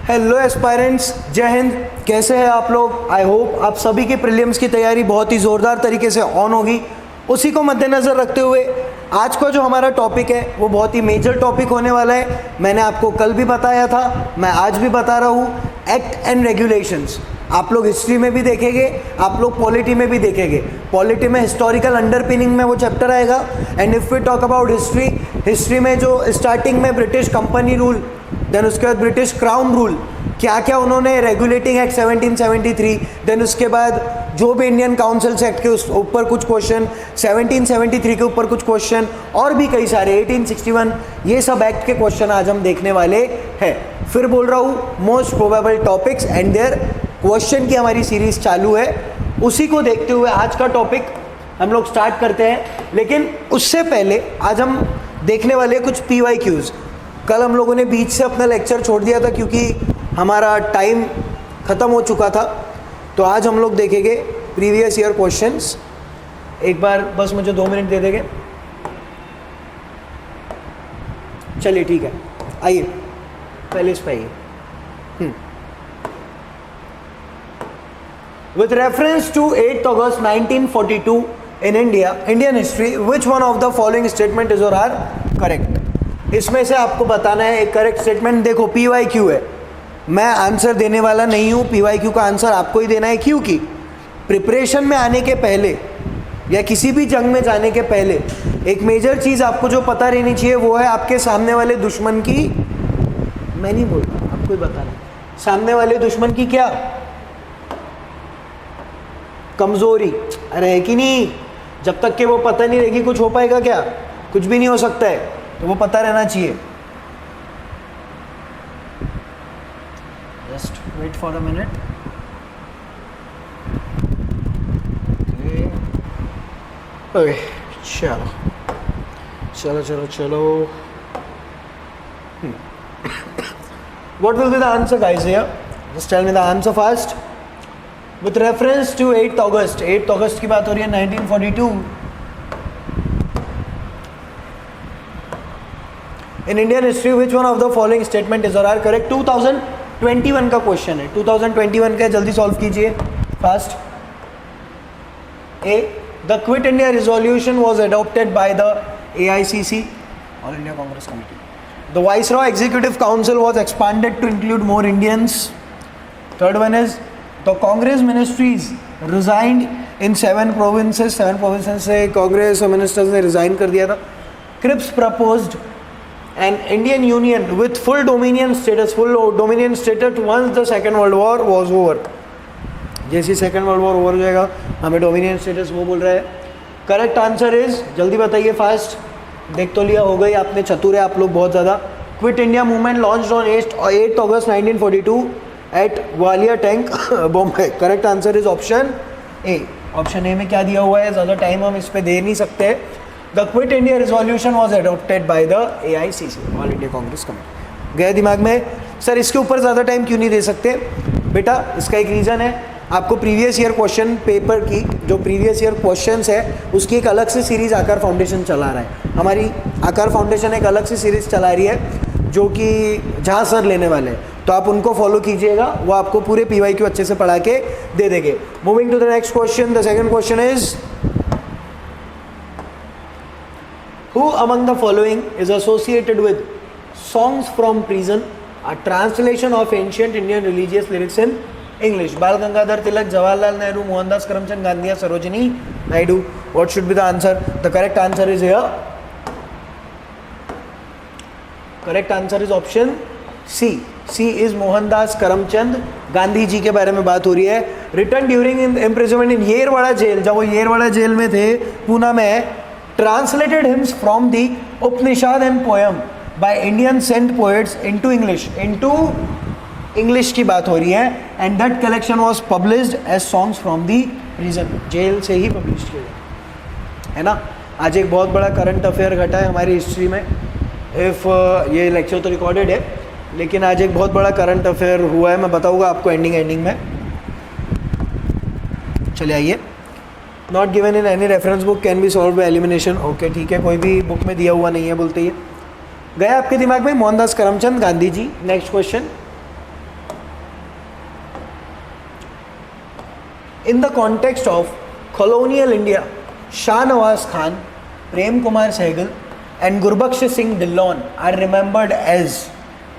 Hello aspirants, जय हिंद। कैसे हैं आप लोग? आई होप आप सभी के प्रीलिम्स की तैयारी बहुत ही ज़ोरदार तरीके से ऑन होगी। उसी को मद्देनज़र रखते हुए आज का जो हमारा टॉपिक है वो बहुत ही मेजर टॉपिक होने वाला है। मैंने आपको कल भी बताया था, मैं आज भी बता रहा हूँ, एक्ट एंड रेगुलेशंस। आप लोग हिस्ट्री में भी देखेंगे, आप लोग पॉलिटी में भी देखेंगे। पॉलिटी में हिस्टोरिकल अंडरपिनिंग में वो चैप्टर आएगा। And if we talk about history में जो स्टार्टिंग में ब्रिटिश कंपनी रूल, देन उसके बाद ब्रिटिश क्राउन रूल, क्या क्या उन्होंने रेगुलेटिंग एक्ट 1773, देन उसके बाद जो भी इंडियन काउंसिल एक्ट के उस ऊपर कुछ क्वेश्चन, 1773 के ऊपर कुछ क्वेश्चन, और भी कई सारे 1861, ये सब एक्ट के क्वेश्चन आज हम देखने वाले हैं। फिर बोल रहा हूँ most probable topics and their question की हमारी सीरीज चालू है। उसी को देखते हुए आज का टॉपिक हम लोग स्टार्ट करते हैं। लेकिन उससे पहले आज हम देखने वाले हैं कुछ PYQs। कल हम लोगों ने बीच से अपना लेक्चर छोड़ दिया था क्योंकि हमारा टाइम ख़त्म हो चुका था। तो आज हम लोग देखेंगे प्रीवियस ईयर क्वेश्चंस। एक बार बस मुझे 2 मिनट दे देंगे। चलिए ठीक है, आइए पहले इस पे आइए। With reference to 8th August 1942 in India, Indian history, which one of the following statement is or are correct? इसमें से आपको बताना है एक करेक्ट स्टेटमेंट। देखो PYQ है, मैं आंसर देने वाला नहीं हूँ। PYQ का आंसर आपको ही देना है, क्योंकि प्रिपरेशन में आने के पहले या किसी भी जंग में जाने के पहले एक मेजर चीज़ आपको जो पता रहनी चाहिए वो है आपके सामने वाले दुश्मन की, मैं नहीं बोल रहा, आपको ही बताना, सामने वाले दुश्मन की क्या कमज़ोरी। अरे है कि नहीं? जब तक कि वो पता नहीं रहेगी कुछ हो पाएगा क्या? कुछ भी नहीं हो सकता है, तो वो पता रहना चाहिए। Just wait for a minute. Okay, चलो चलो चलो चलो। What will be the answer, guys? Here, just tell me the answer first. With reference to 8th August, 8th August की बात हो रही है 1942। In Indian history, which one of the following statement is or are correct? 2021 का question है, 2021 का जल्दी solve कीजिए fast. A, the Quit India resolution was adopted by the AICC, All India Congress Committee. The Viceroy Executive Council was expanded to include more Indians. Third one is the Congress ministries resigned in 7 provinces. 7 provinces से Congress ministers ने resign कर दिया था। Cripps proposed an Indian Union with full dominion status once the Second World War was over. जैसे second world war over हो जाएगा हमें dominion status वो बोल रहा है। करेक्ट आंसर इज, जल्दी बताइए फास्ट, देख तो लिया, हो गई, आपने चतुर है आप लोग बहुत ज़्यादा। Quit India movement launched on 8th August 1942 at Gwalior tank, Bombay. Correct answer is option A. Option A में क्या दिया हुआ है? ज़्यादा टाइम हम इस पर दे नहीं सकते। The quit India resolution was adopted by the AICC, all India Congress committee. गया दिमाग में? सर इसके ऊपर ज़्यादा टाइम क्यों नहीं दे सकते? बेटा इसका एक रीज़न है, आपको प्रीवियस ईयर क्वेश्चन पेपर की जो प्रीवियस ईयर क्वेश्चंस है उसकी एक अलग से सीरीज़ आकार फाउंडेशन चला रहा है। हमारी आकार फाउंडेशन एक अलग से सीरीज़ चला रही है जो कि जहाँ सर लेने वाले हैं, तो आप उनको फॉलो कीजिएगा, वो आपको पूरे PYQ अच्छे से पढ़ा के दे देंगे। Moving to the next question, the second question is who among the following is associated with songs from prison, a translation of ancient Indian religious lyrics in English? Bal Gangadhar Tilak, Jawaharlal Nehru, Mohandas Karamchand Gandhi, Sarojini Naidu. What should be the answer? The correct answer is here. Correct answer is option C. C is Mohandas Karamchand Gandhi जी के बारे में बात हो रही है। Written during imprisonment in Yerwada jail, जब वो Yerwada jail में थे पूना में, translated hymns from the Upanishad and poem by Indian saint poets into English की बात हो रही है। And that collection was published as songs from the prison, jail से ही पब्लिश किया गया है ना। आज एक बहुत बड़ा करंट अफेयर घटा है हमारी हिस्ट्री में। इफ़ ये लेक्चर तो रिकॉर्डेड है, लेकिन आज एक बहुत बड़ा करंट अफेयर हुआ है, मैं बताऊंगा आपको एंडिंग में। चलिए आइए। Not given in any reference book, can be solve by elimination. Okay ठीक है, कोई भी बुक में दिया हुआ नहीं है बोलते ही। गया आपके दिमाग में Mohandas Karamchand Gandhi ji. Next question, In the context of colonial India, Shah Nawaz Khan, Prem Kumar Sehgal and Gurbaksh Singh Dhillon are remembered as,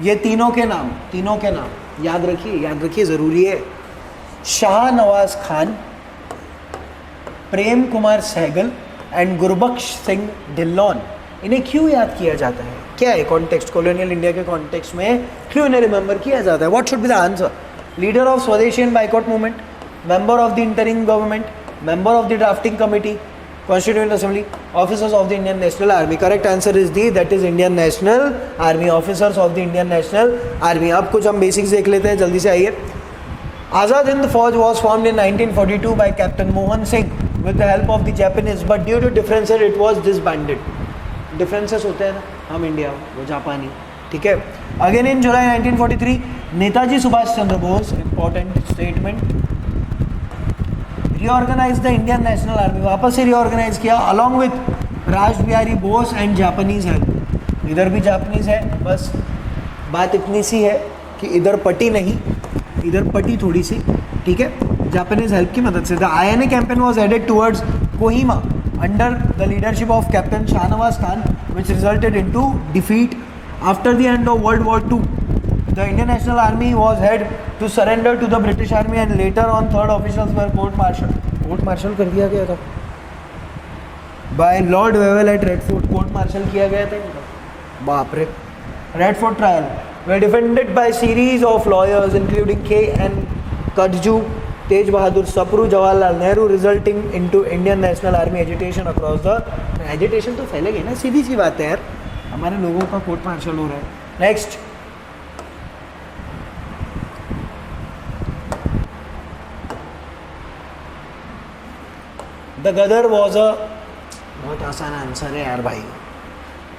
ये तीनों के नाम याद रखिए ज़रूरी है. शाह नवाज खान, प्रेम कुमार सहगल एंड गुरबख्श सिंह ढिल्लोन. इन्हें क्यों याद किया जाता है? क्या है कॉन्टेक्स्ट? कॉलोनियल इंडिया के कॉन्टेक्स्ट में क्यों इन्हें रिमेंबर किया जाता है? What should be the answer? Leader of swadeshi and boycott movement, member of the interim government, member of the drafting committee, Constituent Assembly, officers of the Indian National Army. Correct answer is D, that is Indian National Army, officers of the Indian National Army. अब कुछ हम basics देख लेते हैं, जल्दी से आइए. Azad Hind Fauj was formed in 1942 by Captain Mohan Singh with the help of the Japanese, but due to differences it was disbanded. Differences होते हैं ना, हम इंडिया, वो जापानी, ठीक है. Again in July 1943, Netaji Subhash Chandra Bose, important statement, reorganized the Indian National Army, वापस से reorganize किया along with Raj Bihari Bose and Japanese help. इधर भी जापानीज है, बस बात इतनी सी है कि इधर पटी नहीं, इधर पटी थोड़ी सी, ठीक है, जापानीज हेल्प की मदद से. The INA campaign was headed towards Kohima under the leadership of captain Shahnawaz Khan, which resulted into defeat. After the end of World War II, the Indian National Army was had to surrender to the British Army and later on third officials were court-martial कर दिया गया था by Lord Wavell at Red Fort. court-martial किया गया था इनका, बाप रे. Red Fort trial were defended by series of lawyers including K.N. Kadju, Tej Bahadur Sapru, Jawaharlal Nehru, resulting into Indian National Army agitation across the. agitation तो फैलेगी ना, सीधी सी बात है यार, हमारे लोगों का court-martial हो रहा है. Next, the Ghadar was a, बहुत आसान आंसर है यार भाई.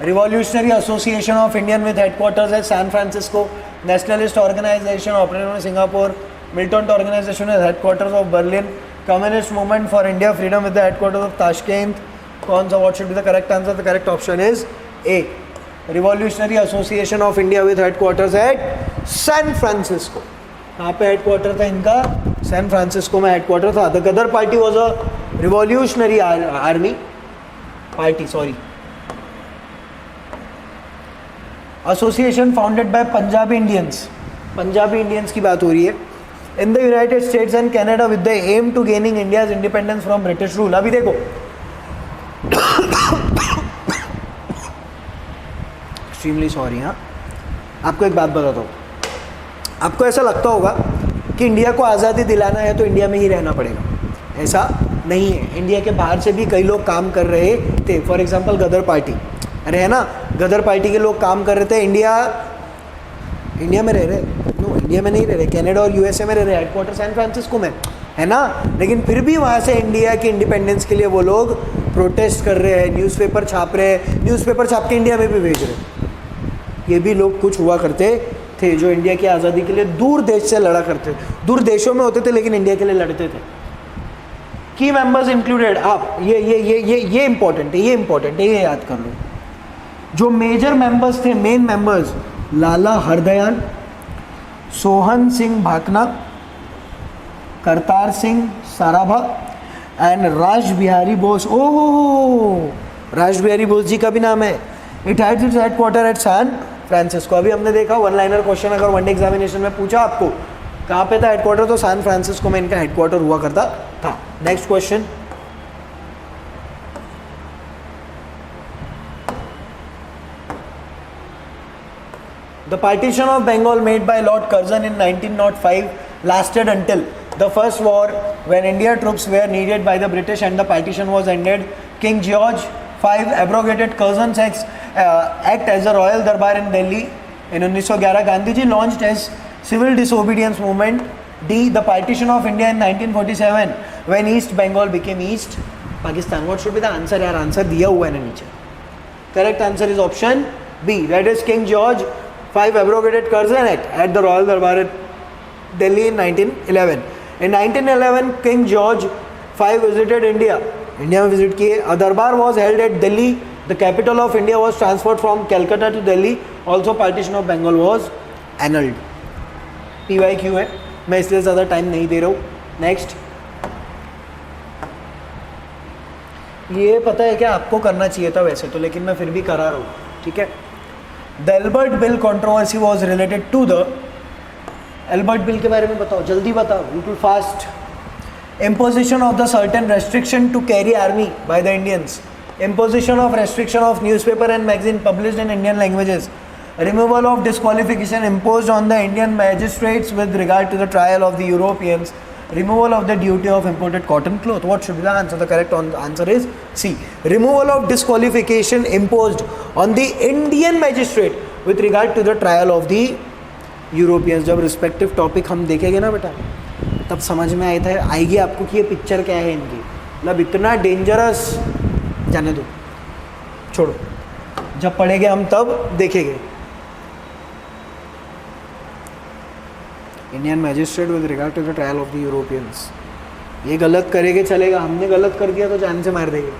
Revolutionary association of Indian with headquarters at San Francisco, nationalist organisation operating in Singapore, militant organisation with headquarters of Berlin, communist movement for India freedom with the headquarters of Tashkent. कौन सा, what should be the correct answer? The correct option is A, revolutionary association of India with headquarters at San Francisco. कहाँ पे headquarter था इनका? San Francisco में headquarter था. The Ghadar party was a revolutionary army party, sorry, association founded by Punjabi Indians की बात हो रही है. In the United States and Canada with the aim to gaining India's independence from British rule. अभी देखो extremely sorry. हाँ, आपको एक बात बताता हूँ. आपको ऐसा लगता होगा कि इंडिया को आज़ादी दिलाना है तो इंडिया में ही रहना पड़ेगा. ऐसा नहीं है, इंडिया के बाहर से भी कई लोग काम कर रहे थे. फॉर एग्जांपल गदर पार्टी, अरे है ना, गदर पार्टी के लोग काम कर रहे थे. इंडिया में रह रहे, नो, इंडिया में नहीं रह रहे, कनाडा और USA में रह रहे, हेडक्वार्टर सैन फ्रांसिस्को में है ना. लेकिन फिर भी वहाँ से इंडिया की इंडिपेंडेंस के लिए वो लोग प्रोटेस्ट कर रहे हैं, न्यूज़पेपर छाप रहे हैं, न्यूज़पेपर छाप के इंडिया में भी भेज रहे हैं. ये भी लोग कुछ हुआ करते थे जो इंडिया की आज़ादी के लिए दूर देश से लड़ा करते थे. दूर देशों में होते थे लेकिन इंडिया के लिए लड़ते थे. की मेंबर्स इंक्लूडेड, आप ये इंपॉर्टेंट है, ये याद कर लो. जो मेजर मेंबर्स थे, main members, Lala Hardayal, Sohan Singh Bhakna, Kartar Singh Sarabha and Raj Bihari Bose. Oh, Raj Bihari Bose ji का भी नाम है. It had its headquarter at San Francisco. अभी हमने देखा वन लाइनर क्वेश्चन अगर वनडे एग्जामिनेशन में पूछा आपको कहाँ पे था हेडक्वार्टर, तो सैन फ्रांसिस्को में इनका हेडक्वार्टर हुआ करता था. Next question, the partition of Bengal made by lord Curzon in 1905 lasted until the first war when India troops were needed by the British and the partition was ended. King George V abrogated Curzon's act as a royal darbar in Delhi in 1911. Gandhi ji launched as civil disobedience movement. D, the partition of India in 1947 when East Bengal became East Pakistan. What should be the answer? यार answer दिया हुआ है ना नीचे. Correct answer is option B, that is King George V abrogated Curzon Act at the Royal Darbar at Delhi in 1911. In 1911 King George V visited India. India में visit किए. A darbar was held at Delhi. The capital of India was transferred from Calcutta to Delhi. Also partition of Bengal was annulled. PYQ है, मैं इसलिए ज़्यादा time नहीं दे रहा हूँ. Next, ये पता है क्या, आपको करना चाहिए था वैसे तो, लेकिन मैं फिर भी करा रहा हूँ, ठीक है. The Elbert bill controversy was related to the, Elbert bill के बारे में बताओ, जल्दी बताओ, बिल्कुल fast. Imposition of the certain restriction to carry army by the Indians. Imposition of restriction of newspaper and magazine published in Indian languages. Removal of disqualification imposed on the Indian magistrates with regard to the trial of the Europeans. Removal of the duty of imported cotton cloth. What should be the answer? The correct answer is C. Removal of disqualification imposed on the Indian magistrate with regard to the trial of the Europeans. जब respective topic हम देखेंगे ना बेटा, तब समझ में आएगी आपको कि ये पिक्चर क्या है इनकी. मतलब इतना डेंजरस, जाने दो, छोड़ो, जब पढ़ेंगे हम तब देखेंगे. Indian magistrate with regard to the trial of the Europeans. ये गलत करेंगे चलेगा, हमने गलत कर दिया तो जान से मार देंगे.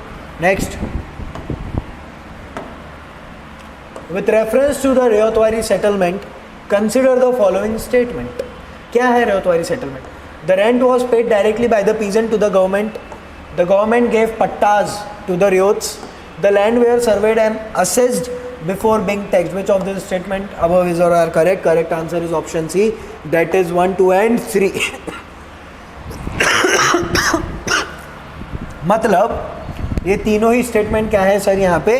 Next, with reference to the ryotwari settlement consider the following statement. क्या है ryotwari settlement? The rent was paid directly by the peasant to the government. The government gave pattas to the ryots. The land were surveyed and assessed before being taxed. Which of this statement above is or are correct? Correct answer is option C. That is 1, 2 and 3. मतलब ये तीनों ही statement क्या है sir यहाँ पे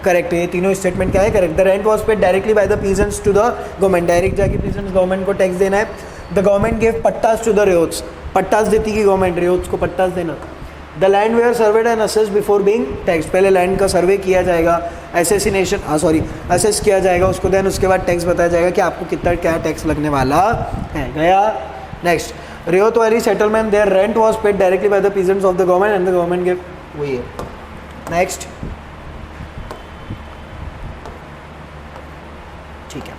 correct है. ये तीनों स्टेटमेंट क्या है correct. The rent was paid directly by the peasants to the government. Direct जाके पीजेंट्स गवर्नमेंट को टैक्स देना है. The government gave pattas to the ryots. Pattas देती की गवर्नमेंट, रेयोट्स को पट्टास देना. The land were surveyed and assess before being tax. पहले land का सर्वे किया जाएगा, असेस किया जाएगा उसको, देन उसके बाद टैक्स बताया जाएगा कि आपको कितना क्या टैक्स लगने वाला है. गया. Next, ryotwari settlement, there rent was paid directly by the peasants of the government and the government gave. वही है. नेक्स्ट, ठीक है,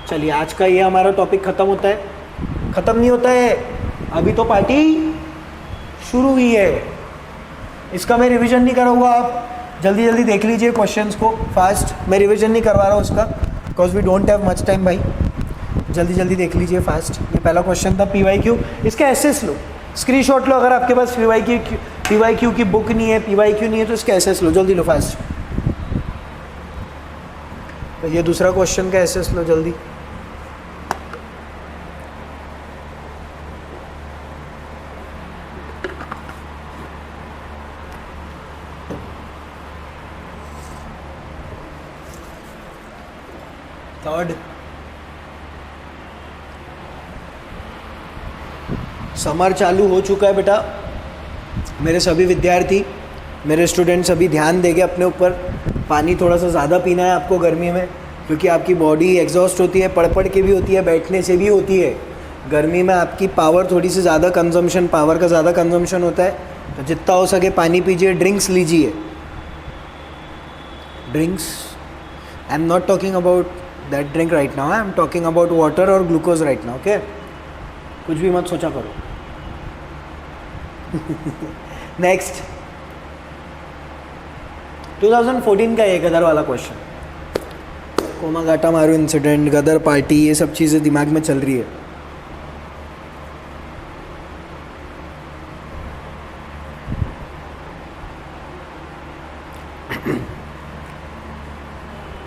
चलिए आज का ये हमारा टॉपिक खत्म होता है. खत्म नहीं होता है, अभी तो पार्टी शुरू हुई है. इसका मैं रिवीजन नहीं कराऊंगा, आप जल्दी जल्दी देख लीजिए क्वेश्चंस को फास्ट. मैं रिवीजन नहीं करवा रहा हूँ उसका, because we don't have much time. भाई जल्दी जल्दी देख लीजिए फास्ट. ये पहला क्वेश्चन था PYQ. इसका एसएस लो, स्क्रीनशॉट लो. अगर आपके पास PYQ की बुक नहीं है, PYQ नहीं है, तो इसका एसएस लो, जल्दी लो फास्ट. तो ये दूसरा क्वेश्चन का एसएस लो जल्दी. थर्ड, समर चालू हो चुका है बेटा. मेरे सभी विद्यार्थी, मेरे स्टूडेंट सभी ध्यान देंगे अपने ऊपर. पानी थोड़ा सा ज़्यादा पीना है आपको गर्मी में, क्योंकि आपकी बॉडी एग्जॉस्ट होती है, पढ़ के भी होती है, बैठने से भी होती है. गर्मी में आपकी पावर थोड़ी सी ज़्यादा कंजम्पशन, पावर का ज़्यादा कंजम्पशन होता है. तो जितना हो सके पानी पीजिए, ड्रिंक्स लीजिए. Drinks, I am not talking about that drink right now, I am talking about water और ग्लूकोज राइट नाउ. ओके, कुछ भी मत सोचा करो. नेक्स्ट, 2014 का ये गदर वाला क्वेश्चन. कोमागाटा मारू इंसिडेंट, गदर पार्टी, ये सब चीज़ें दिमाग में चल रही है.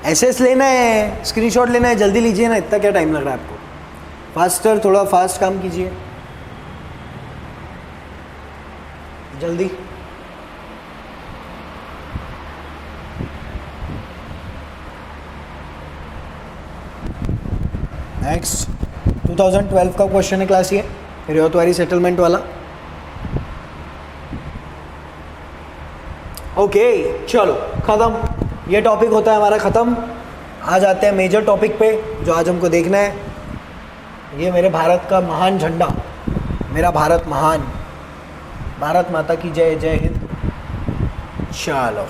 एसएस लेना है, स्क्रीनशॉट लेना है, जल्दी लीजिए ना. इतना क्या टाइम लग रहा है आपको? फास्टर, थोड़ा फास्ट काम कीजिए जल्दी. नेक्स्ट, 2012 का क्वेश्चन है क्लास, ये रेवतवारी सेटलमेंट वाला. ओके चलो ख़त्म. ये टॉपिक होता है हमारा ख़त्म. आ जाते हैं मेजर टॉपिक पे जो आज हमको देखना है. ये मेरे भारत का महान झंडा, मेरा भारत महान. भारत माता की जय, जय हिंद. चलो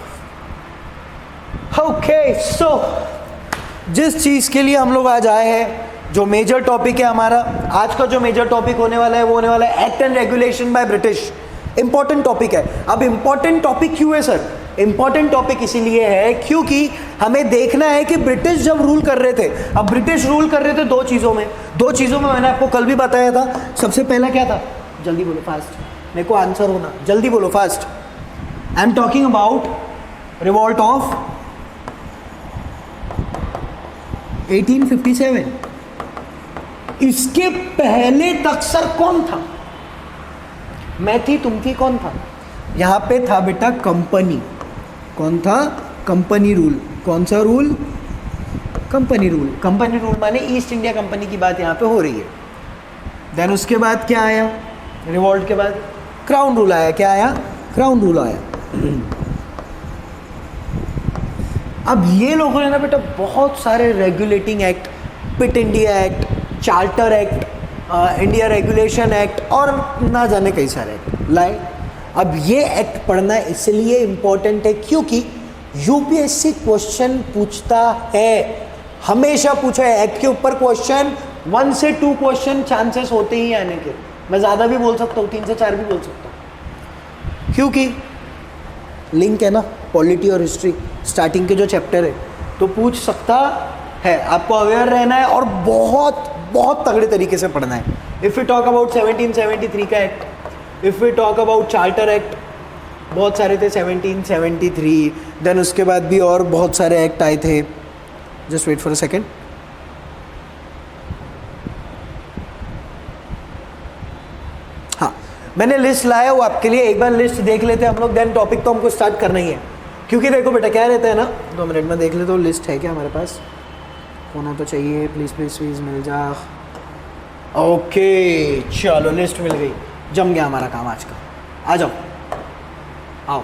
ओके, सो जिस चीज़ के लिए हम लोग आज आए हैं, जो मेजर टॉपिक है हमारा आज का, जो मेजर टॉपिक होने वाला है वो होने वाला है act and regulation by British. Important topic है. अब इंपॉर्टेंट टॉपिक क्यों है सर? इंपॉर्टेंट टॉपिक इसीलिए है क्योंकि हमें देखना है कि ब्रिटिश जब रूल कर रहे थे, अब ब्रिटिश रूल कर रहे थे दो चीज़ों में मैंने आपको कल भी बताया था. सबसे पहला क्या था? जल्दी बोलो फास्ट, मेरे को आंसर होना, जल्दी बोलो fast. I am talking about revolt of 1857। इसके पहले तक सर कौन था? मैं थी, तुम थी, कौन था? यहां पे था बेटा कंपनी। कौन था? Company rule. कौन सा rule? Company rule. Company rule माने ईस्ट इंडिया कंपनी की बात यहां पे हो रही है। देन उसके बाद क्या आया? रिवॉल्ट के बाद क्राउन रूल आया। क्या आया? क्राउन रूल आया। अब ये लोगों ने ना बेटा बहुत सारे regulating act, Pitt India act, charter act, India regulation act और ना जाने कई सारे एक्ट लाए। अब ये एक्ट पढ़ना इसलिए इम्पोर्टेंट है क्योंकि यूपीएससी क्वेश्चन पूछता है, हमेशा पूछा है एक्ट के ऊपर क्वेश्चन। 1 से 2 क्वेश्चन चांसेस होते ही आने के। मैं ज़्यादा भी बोल सकता हूँ, 3 से 4 भी बोल सकता हूँ, क्योंकि लिंक है ना पॉलिटी और हिस्ट्री, स्टार्टिंग के जो चैप्टर है, तो पूछ सकता है। आपको अवेयर रहना है और बहुत बहुत तगड़े तरीके से पढ़ना है। इफ़ यू टॉक अबाउट 1773 का act, if you talk about charter act, बहुत सारे थे 1773। देन उसके बाद भी और बहुत सारे एक्ट आए थे। Just wait for a second. हाँ, मैंने लिस्ट लाया वो आपके लिए, एक बार लिस्ट देख लेते हैं हम लोग, देन टॉपिक तो हमको स्टार्ट करना ही है। क्योंकि देखो बेटा क्या रहता है ना, 2 मिनट में देख लेते हो लिस्ट है क्या हमारे पास। होना तो चाहिए, प्लीज़ प्लीज़ प्लीज़ मिल जा। ओके चलो लिस्ट मिल गई, जम गया हमारा काम आज का। आ जाओ, आओ।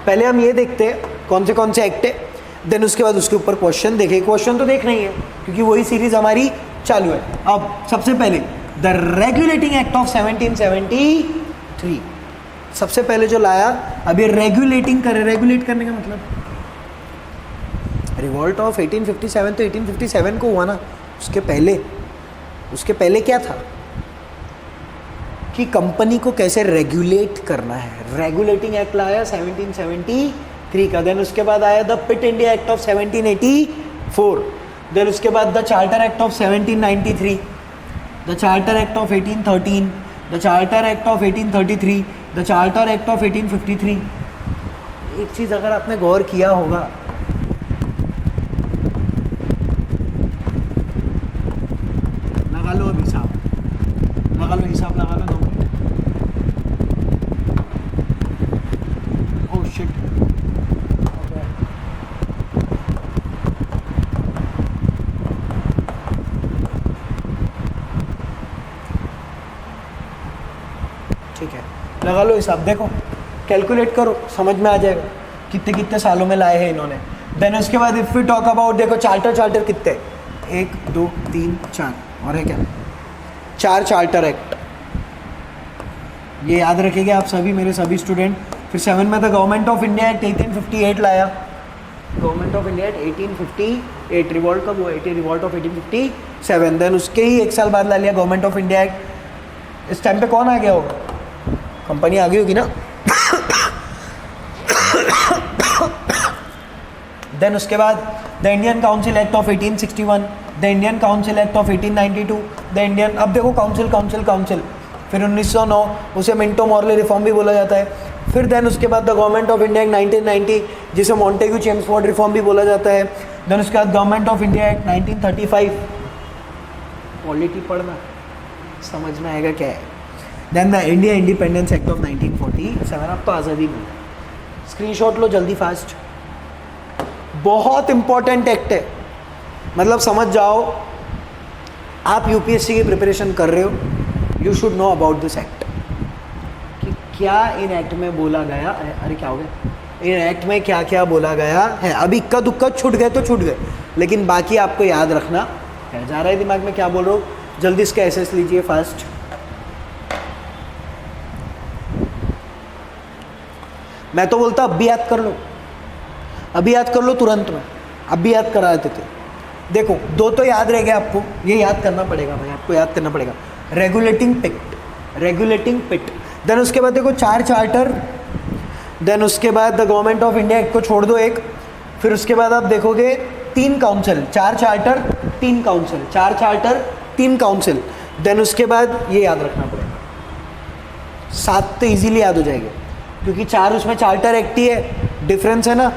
पहले हम ये देखते हैं कौन से एक्ट है, देन उसके बाद उसके ऊपर क्वेश्चन देखें। क्वेश्चन तो देख नहीं है क्योंकि वही सीरीज हमारी चालू है। अब सबसे पहले द रेगुलेटिंग एक्ट ऑफ 1773 सबसे पहले जो लाया। अब ये रेगुलेटिंग करे, रेगुलेट करने का मतलब रिवॉल्ट ऑफ 1857 तो 1857 को हुआ ना, उसके पहले क्या था कि कंपनी को कैसे रेगुलेट करना है। रेगुलेटिंग एक्ट लाया 1773 का। देन उसके बाद आया the Pitt India act of 1784। Then उसके बाद the charter act of 1793, the charter act of 1813, the charter act of 1833, the charter act of 1853। एक चीज़ अगर आपने गौर किया होगा, लगा लो अब हिसाब, लगा लो हिसाब, लगा लो 2 मिनट। ओह शिट, ठीक है, लगा लो हिसाब। देखो कैलकुलेट करो, समझ में आ जाएगा कितने कितने सालों में लाए हैं इन्होंने। देन उसके बाद इफ़ वी टॉक अबाउट, देखो चार्टर कितने, 1 2 3 4 और है क्या, 4 चार्टर एक्ट। ये याद रखिएगा आप सभी, मेरे सभी स्टूडेंट। फिर 7 में the government of India act 1858 लाया। Government of India act 1858, revolt कब हुआ? Revolt of 1857। देन उसके ही 1 साल बाद ला लिया गवर्नमेंट ऑफ इंडिया एक्ट। इस टाइम पे कौन आ गया होगा? कंपनी आ गई होगी ना। देन उसके बाद the Indian council act of 1861, the Indian council act of 1892, the Indian, अब देखो काउंसिल। फिर 1909, उसे मिंटो मॉर्ले रिफॉर्म भी बोला जाता है। फिर देन उसके बाद the government of India act 1990, जिसे मॉन्टेग्यू चेम्सफोर्ड रिफॉर्म भी बोला जाता है। देन उसके बाद government of India act 1935। Polity पढ़ना, समझ में आएगा क्या है। Then the India independence act of 1947, अब तो आज़ादी मिली। स्क्रीनशॉट लो जल्दी फास्ट, बहुत इंपॉर्टेंट एक्ट है। मतलब समझ जाओ, आप यूपीएससी की प्रिपरेशन कर रहे हो, you should know about this act कि क्या इन एक्ट में बोला गया है। अरे क्या हो गया, इन एक्ट में क्या क्या बोला गया है। अभी इक्का दुक्का छूट गए तो छूट गए, लेकिन बाकी आपको याद रखना है। जा रहा है दिमाग में क्या बोल रहा हूँ, जल्दी इसका एसेस लीजिए फास्ट। मैं तो बोलता अभी याद कर लो, अभी याद कर लो तुरंत में, अभी याद करा देते थे। देखो 2 तो याद रह गया आपको, ये याद करना पड़ेगा भाई, आपको याद करना पड़ेगा। रेगुलेटिंग पिट, देन उसके बाद देखो 4 चार्टर, देन उसके बाद the government of India act को छोड़ दो 1, फिर उसके बाद आप देखोगे 3 council, 4 charter 3 council, 4 charter 3 council. Then उसके बाद ये याद रखना पड़ेगा, 7 तो ईजिली याद हो जाएंगे। क्योंकि 4 उसमें चार्टर एक्ट ही है, डिफरेंस है ना।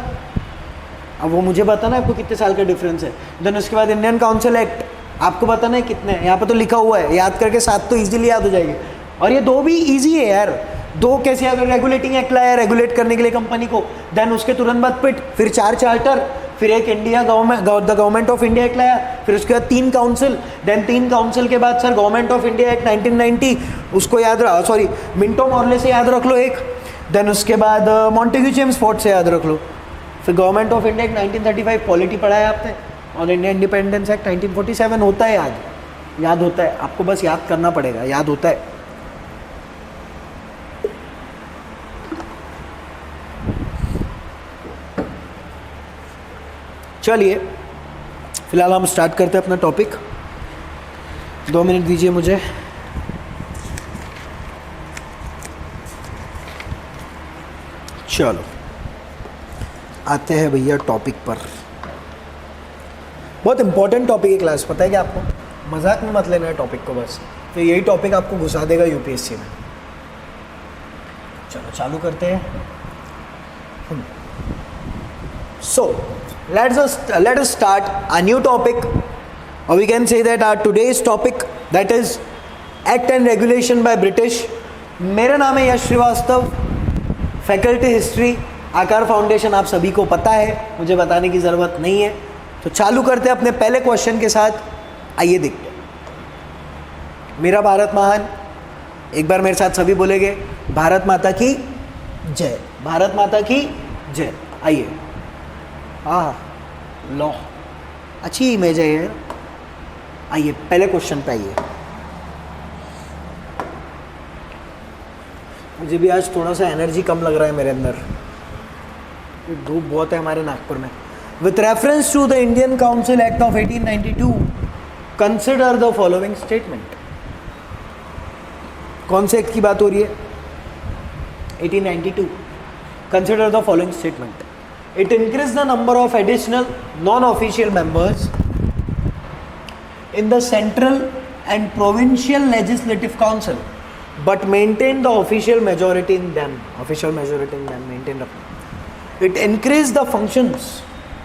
अब वो मुझे बताना है आपको कितने साल का डिफरेंस है। देन उसके बाद इंडियन काउंसिल एक्ट, आपको बताना है कितने हैं, यहाँ पे तो लिखा हुआ है, याद करके 7 तो इजीली याद हो जाएगी। और ये 2 भी इजी है यार। 2 कैसे, अगर रेगुलेटिंग एक्ट लाया रेगुलेट करने के लिए कंपनी को, देन उसके तुरंत बाद पिट, फिर 4 चार्टर, फिर एक India the government of India act लाया, फिर उसके बाद 3 काउंसिल, देन 3 काउंसिल के बाद sir government of India act 1990, उसको याद रख, सॉरी मिंटो मॉर्ले से याद रख लो एक, देन उसके बाद मॉन्टेग्यू चेम्सफोर्ड से याद रख लो, फिर government of India act 1935, polity पढ़ा है आपने, और इंडिया इंडिपेंडेंस एक्ट 1947 होता है याद होता है, आपको बस याद करना पड़ेगा, याद होता है। चलिए फिलहाल हम स्टार्ट करते हैं अपना टॉपिक। 2 मिनट दीजिए मुझे। चलो आते हैं भैया टॉपिक पर। बहुत इंपॉर्टेंट टॉपिक है क्लास, पता है क्या आपको, मजाक में मत लेना है टॉपिक को, बस तो यही टॉपिक आपको घुसा देगा यूपीएससी में। चलो चालू करते हैं। सो let us start a new topic, or we can say that our today's topic, that is act and regulation by British। मेरा नाम है यश श्रीवास्तव, फैकल्टी हिस्ट्री, आकार फाउंडेशन आप सभी को पता है, मुझे बताने की ज़रूरत नहीं है। तो चालू करते हैं अपने पहले क्वेश्चन के साथ। आइए देखते हैं। मेरा भारत महान, एक बार मेरे साथ सभी बोलेंगे, भारत माता की जय, भारत माता की जय। आइए, हाँ लो अच्छी इमेज है ये। आइए पहले क्वेश्चन पे आइए। मुझे भी आज थोड़ा सा एनर्जी कम लग रहा है मेरे अंदर, धूप बहुत है हमारे नागपुर में। With reference to the Indian council act of 1892 consider the following statement. कौन से एक्ट की बात हो रही है? 1892। Consider the following statement. It increased the number of additional non-official members in the central and provincial legislative council, but maintained the official majority in them. Official majority in them maintained. It increased the functions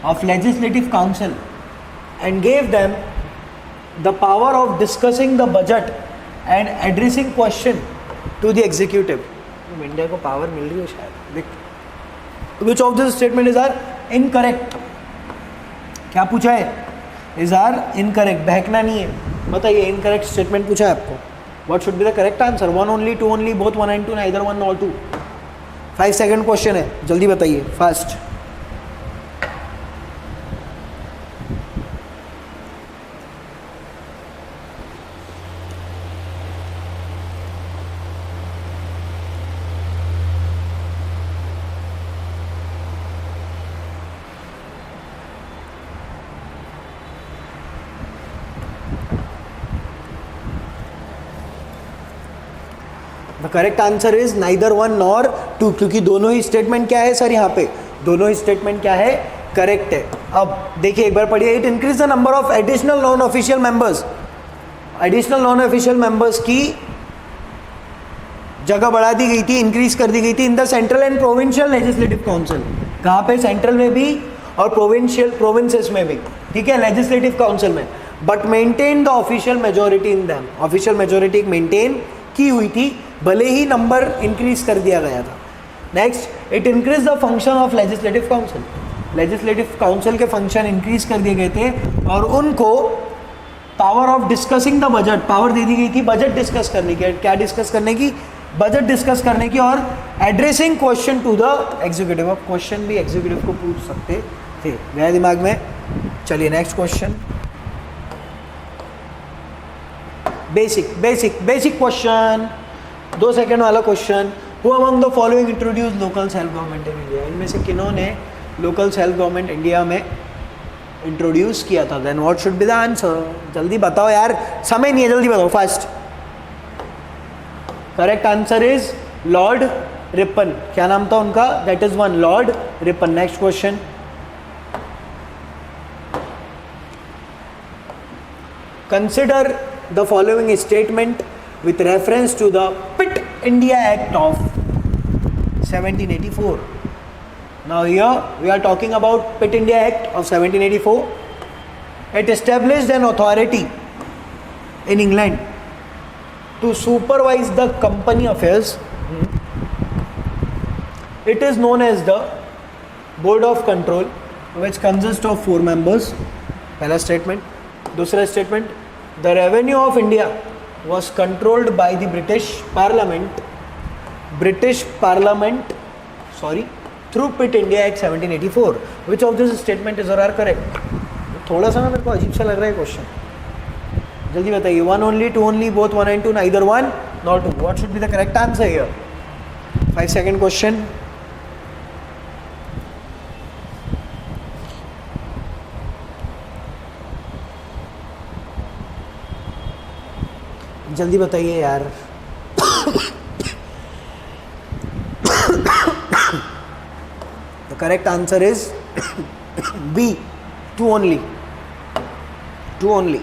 of legislative council and gave them the power of discussing the budget and addressing question to the executive. India को power मिल रही है शायद, देख। Which of this statement is are incorrect? क्या पूछा है? Is are incorrect, बहकना नहीं है। बताइए incorrect statement पूछा है आपको। What should be the correct answer? 1 only, 2 only, both 1 and 2, neither 1 nor 2। 5 second question है, जल्दी बताइए, fast। The correct answer is neither 1 nor 2, क्योंकि दोनों ही स्टेटमेंट क्या है सर, यहाँ पे दोनों ही स्टेटमेंट क्या है, करेक्ट है। अब देखिए एक बार पढ़िए। It increase the number of additional non official members. Additional non official members की जगह बढ़ा दी गई थी, इंक्रीज कर दी गई थी in the central and provincial legislative council. कहाँ पे? सेंट्रल में भी और प्रोविंसेस में भी, ठीक है, लेजिस्लेटिव काउंसिल में। But maintain the official majority in them. Official majority maintain की हुई थी, भले ही नंबर इंक्रीज कर दिया गया था। Next, it increase the function of legislative council. Legislative council के फंक्शन इंक्रीज कर दिए गए थे और उनको power of discussing the budget, power दे दी गई थी बजट डिस्कस करने की। क्या डिस्कस करने की? बजट डिस्कस करने की। और addressing question to the executive. अब क्वेश्चन भी एग्जीक्यूटिव को पूछ सकते थे, गया दिमाग में। चलिए next question, basic question, 2 second वाला question. Who among the following introduce local self government in India? इनमें से किन्होंने लोकल सेल्फ गवर्नमेंट इंडिया में इंट्रोड्यूस किया था? Then what should be the answer? जल्दी बताओ यार, समय नहीं है, जल्दी बताओ fast. Correct answer is Lord Ripon. क्या नाम था उनका? That is 1, Lord Ripon. Next question, consider the following statement with reference to the Pitt India Act of 1784. Now here we are talking about Pitt India Act of 1784. It established an authority in England to supervise the company affairs. It is known as the Board of Control, which consists of 4 members. पहला statement. दूसरा statement, the revenue of India was controlled by the British Parliament through Pitt India Act 1784. Which of this statement is or are correct? थोड़ा सा ना मेरे को अजीब सा लग रहा है क्वेश्चन, जल्दी बताइए. 1 only, 2 only, both 1 and 2, neither 1 nor 2. What should be the correct answer here? 5-second question. जल्दी बताइए यार. The correct answer is B, 2 only. 2 only.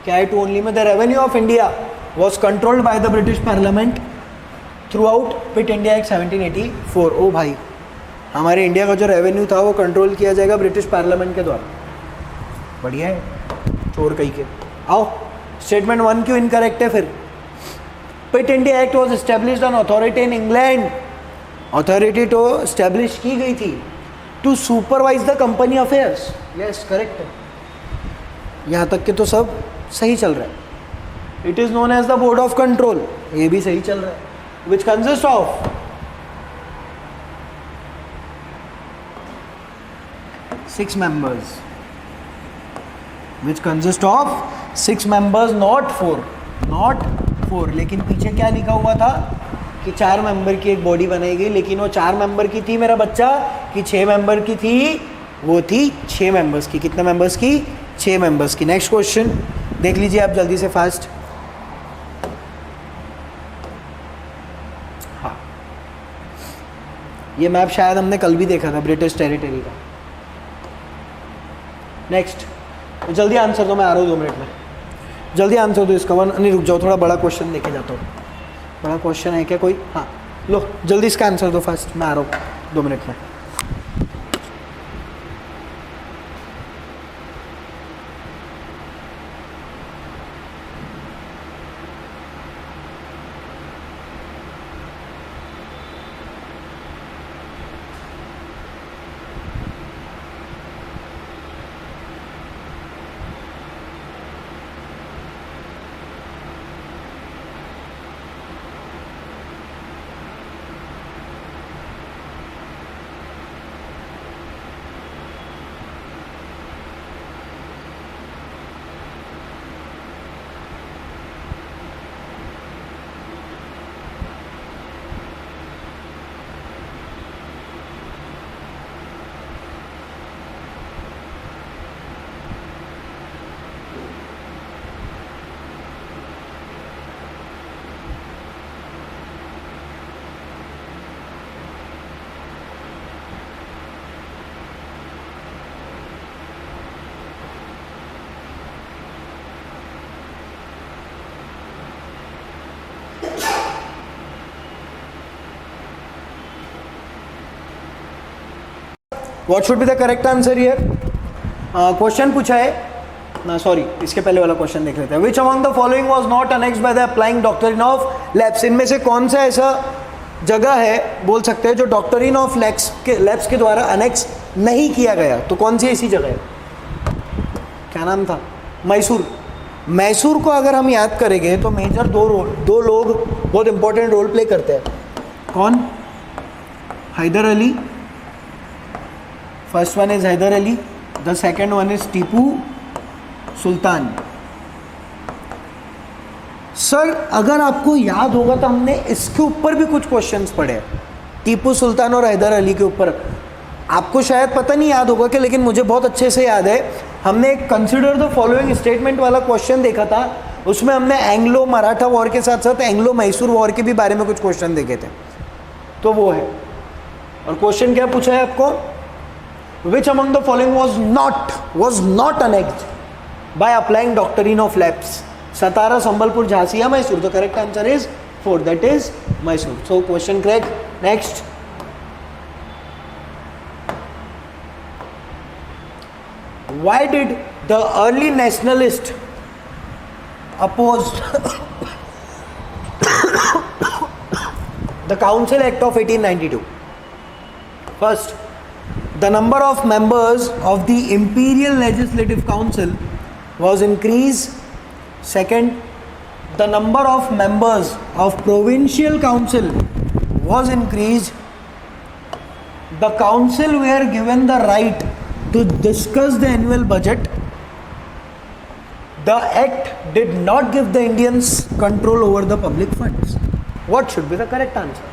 क्या है 2 only में? The revenue of India was controlled by the British Parliament throughout Pitt India Act 1784. ओ भाई, हमारे India का जो रेवेन्यू था वो कंट्रोल किया जाएगा ब्रिटिश पार्लियामेंट के द्वारा. बढ़िया है, चोर कहीं के. आओ, स्टेटमेंट 1 क्यों इनकरेक्ट है फिर? Pitt India act was established on authority in England. Authority तो एस्टेब्लिश की गई थी to supervise the company affairs. Yes, correct है. यहाँ तक के तो सब सही चल रहा है. It is known as the board of control, ये भी सही चल रहा है. Which consist of 6 members. Which consist of 6 members, not 4. Not 4. लेकिन पीछे क्या लिखा हुआ था कि 4 मेंबर की एक बॉडी बनाई गई, लेकिन वो 4 मेंबर की थी मेरा बच्चा कि 6 मेंबर की थी? वो थी 6 मेंबर्स की. कितने मेंबर्स की? 6 मेंबर्स की. नेक्स्ट क्वेश्चन देख लीजिए आप जल्दी से, फास्ट. हाँ, ये मैप शायद हमने कल भी देखा था, ब्रिटिश टेरिटरी का. नेक्स्ट, तो जल्दी आंसर दो, मैं आ रहा हूँ 2 मिनट में. जल्दी आंसर दो इसका. नहीं, रुक जाओ, थोड़ा बड़ा क्वेश्चन लेके जाता हूँ. बड़ा क्वेश्चन है क्या कोई? हाँ, लो जल्दी इसका आंसर दो फास्ट, मैं आ रहा हूँ 2 मिनट में. What should be the correct answer here? Question पूछा है ना, सॉरी इसके पहले वाला क्वेश्चन देख लेते हैं. Which among the following was not annexed by the applying doctrine of Labs? इनमें से कौन सा ऐसा जगह है, बोल सकते हैं, जो डॉक्ट्रिन ऑफ लैब्स के द्वारा अनेक्स नहीं किया गया? तो कौन सी ऐसी जगह है? क्या नाम था? मैसूर. मैसूर को अगर हम याद करेंगे तो मेजर दो लोग बहुत इंपॉर्टेंट रोल प्ले करते हैं. कौन? Haider Ali. First one is Haider Ali, the second one is Tipu Sultan. Sir अगर आपको याद होगा तो हमने इसके ऊपर भी कुछ क्वेश्चंस पढ़े, टीपू सुल्तान और हैदर अली के ऊपर. आपको शायद पता नहीं याद होगा कि, लेकिन मुझे बहुत अच्छे से याद है. हमने एक कंसिडर द फॉलोइंग स्टेटमेंट वाला क्वेश्चन देखा था. उसमें हमने एंग्लो मराठा वॉर के साथ साथ एंग्लो मैसूर वॉर के भी बारे में कुछ क्वेश्चन देखे थे. तो वो है. और क्वेश्चन क्या पूछा है आपको? Which among the following was not annexed by applying doctrine of Labs? सतारा, संबलपुर, झांसी या Mysore? The correct answer is 4, that is Mysore. So question correct. Next, why did the early nationalist opposed the Council Act of 1892? First, the number of members of the Imperial Legislative Council was increased. Second, the number of members of Provincial Council was increased. The council were given the right to discuss the annual budget. The act did not give the Indians control over the public funds. What should be the correct answer?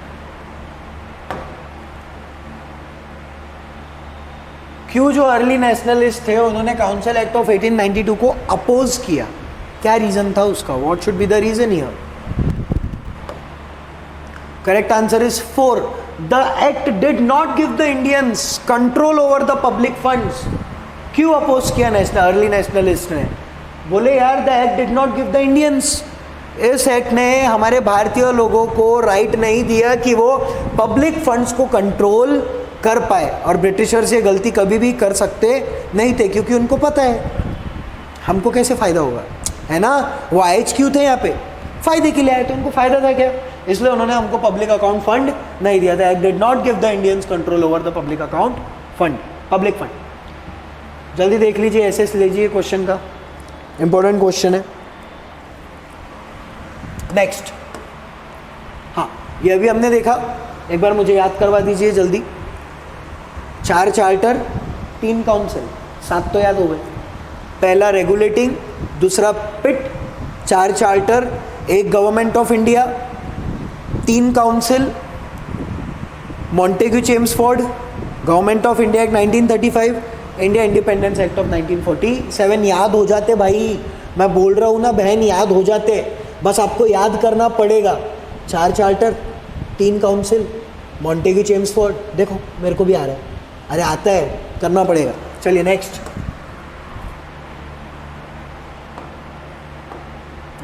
क्यों जो early nationalist थे उन्होंने council act of 1892 को oppose किया? क्या reason था उसका? What should be the reason here? Correct answer is 4. The act did not give the Indians control over the public funds. क्यों अपोज किया अर्ली नेशनलिस्ट ने? बोले यार the act did not give the Indians. इस act ने हमारे भारतीय लोगों को राइट नहीं दिया कि वो पब्लिक फंड्स को कंट्रोल कर पाए. और ब्रिटिशर्स ये गलती कभी भी कर सकते नहीं थे क्योंकि उनको पता है हमको कैसे फ़ायदा होगा, है ना. वो आएज क्यों थे यहाँ पे? फ़ायदे के लिए आए, तो उनको फ़ायदा था क्या? इसलिए उन्होंने हमको पब्लिक अकाउंट फंड नहीं दिया था. Act did not give the Indians control over the public account fund, public fund. जल्दी देख लीजिए, एसएस लीजिए क्वेश्चन का, इंपॉर्टेंट क्वेश्चन है. नेक्स्ट, हाँ ये अभी हमने देखा, एक बार मुझे याद करवा दीजिए जल्दी. 4 चार्टर, 3 काउंसिल, 7 तो याद हो गए. पहला रेगुलेटिंग, दूसरा Pitt, 4 charter, 1 government of India, 3 council, Montagu Chelmsford, government of India act 1935, India independence act of 1947. याद हो जाते भाई, मैं बोल रहा हूँ ना बहन, याद हो जाते, बस आपको याद करना पड़ेगा. 4 चार्टर, 3 काउंसिल, मॉन्टेग्यू चेम्सफोर्ड. देखो मेरे को भी आ रहा है, अरे आता है, करना पड़ेगा. चलिए नेक्स्ट.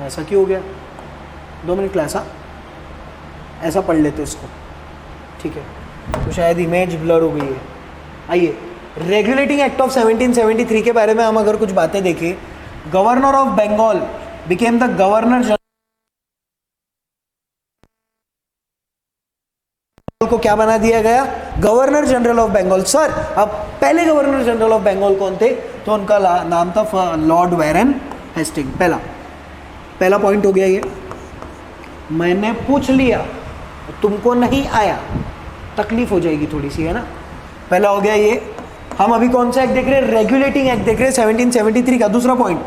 ऐसा क्यों हो गया? 2 मिनट क्लास. हाँ ऐसा पढ़ लेते इसको, ठीक है. तो शायद इमेज ब्लर हो गई है. आइए, रेगुलेटिंग एक्ट ऑफ 1773 के बारे में हम अगर कुछ बातें देखें. Governor of Bengal became the governor general को क्या बना दिया गया? Governor general of Bengal. Sir अब पहले गवर्नर जनरल ऑफ बंगाल कौन थे? तो उनका नाम था लॉर्ड वारेन हेस्टिंग. पहला पॉइंट हो गया ये. मैंने पूछ लिया, तुमको नहीं आया, तकलीफ हो जाएगी थोड़ी सी, है ना. पहला हो गया ये. हम अभी कौन सा एक्ट देख रहे हैं? रेगुलेटिंग एक्ट देख रहे हैं 1773 का. दूसरा पॉइंट,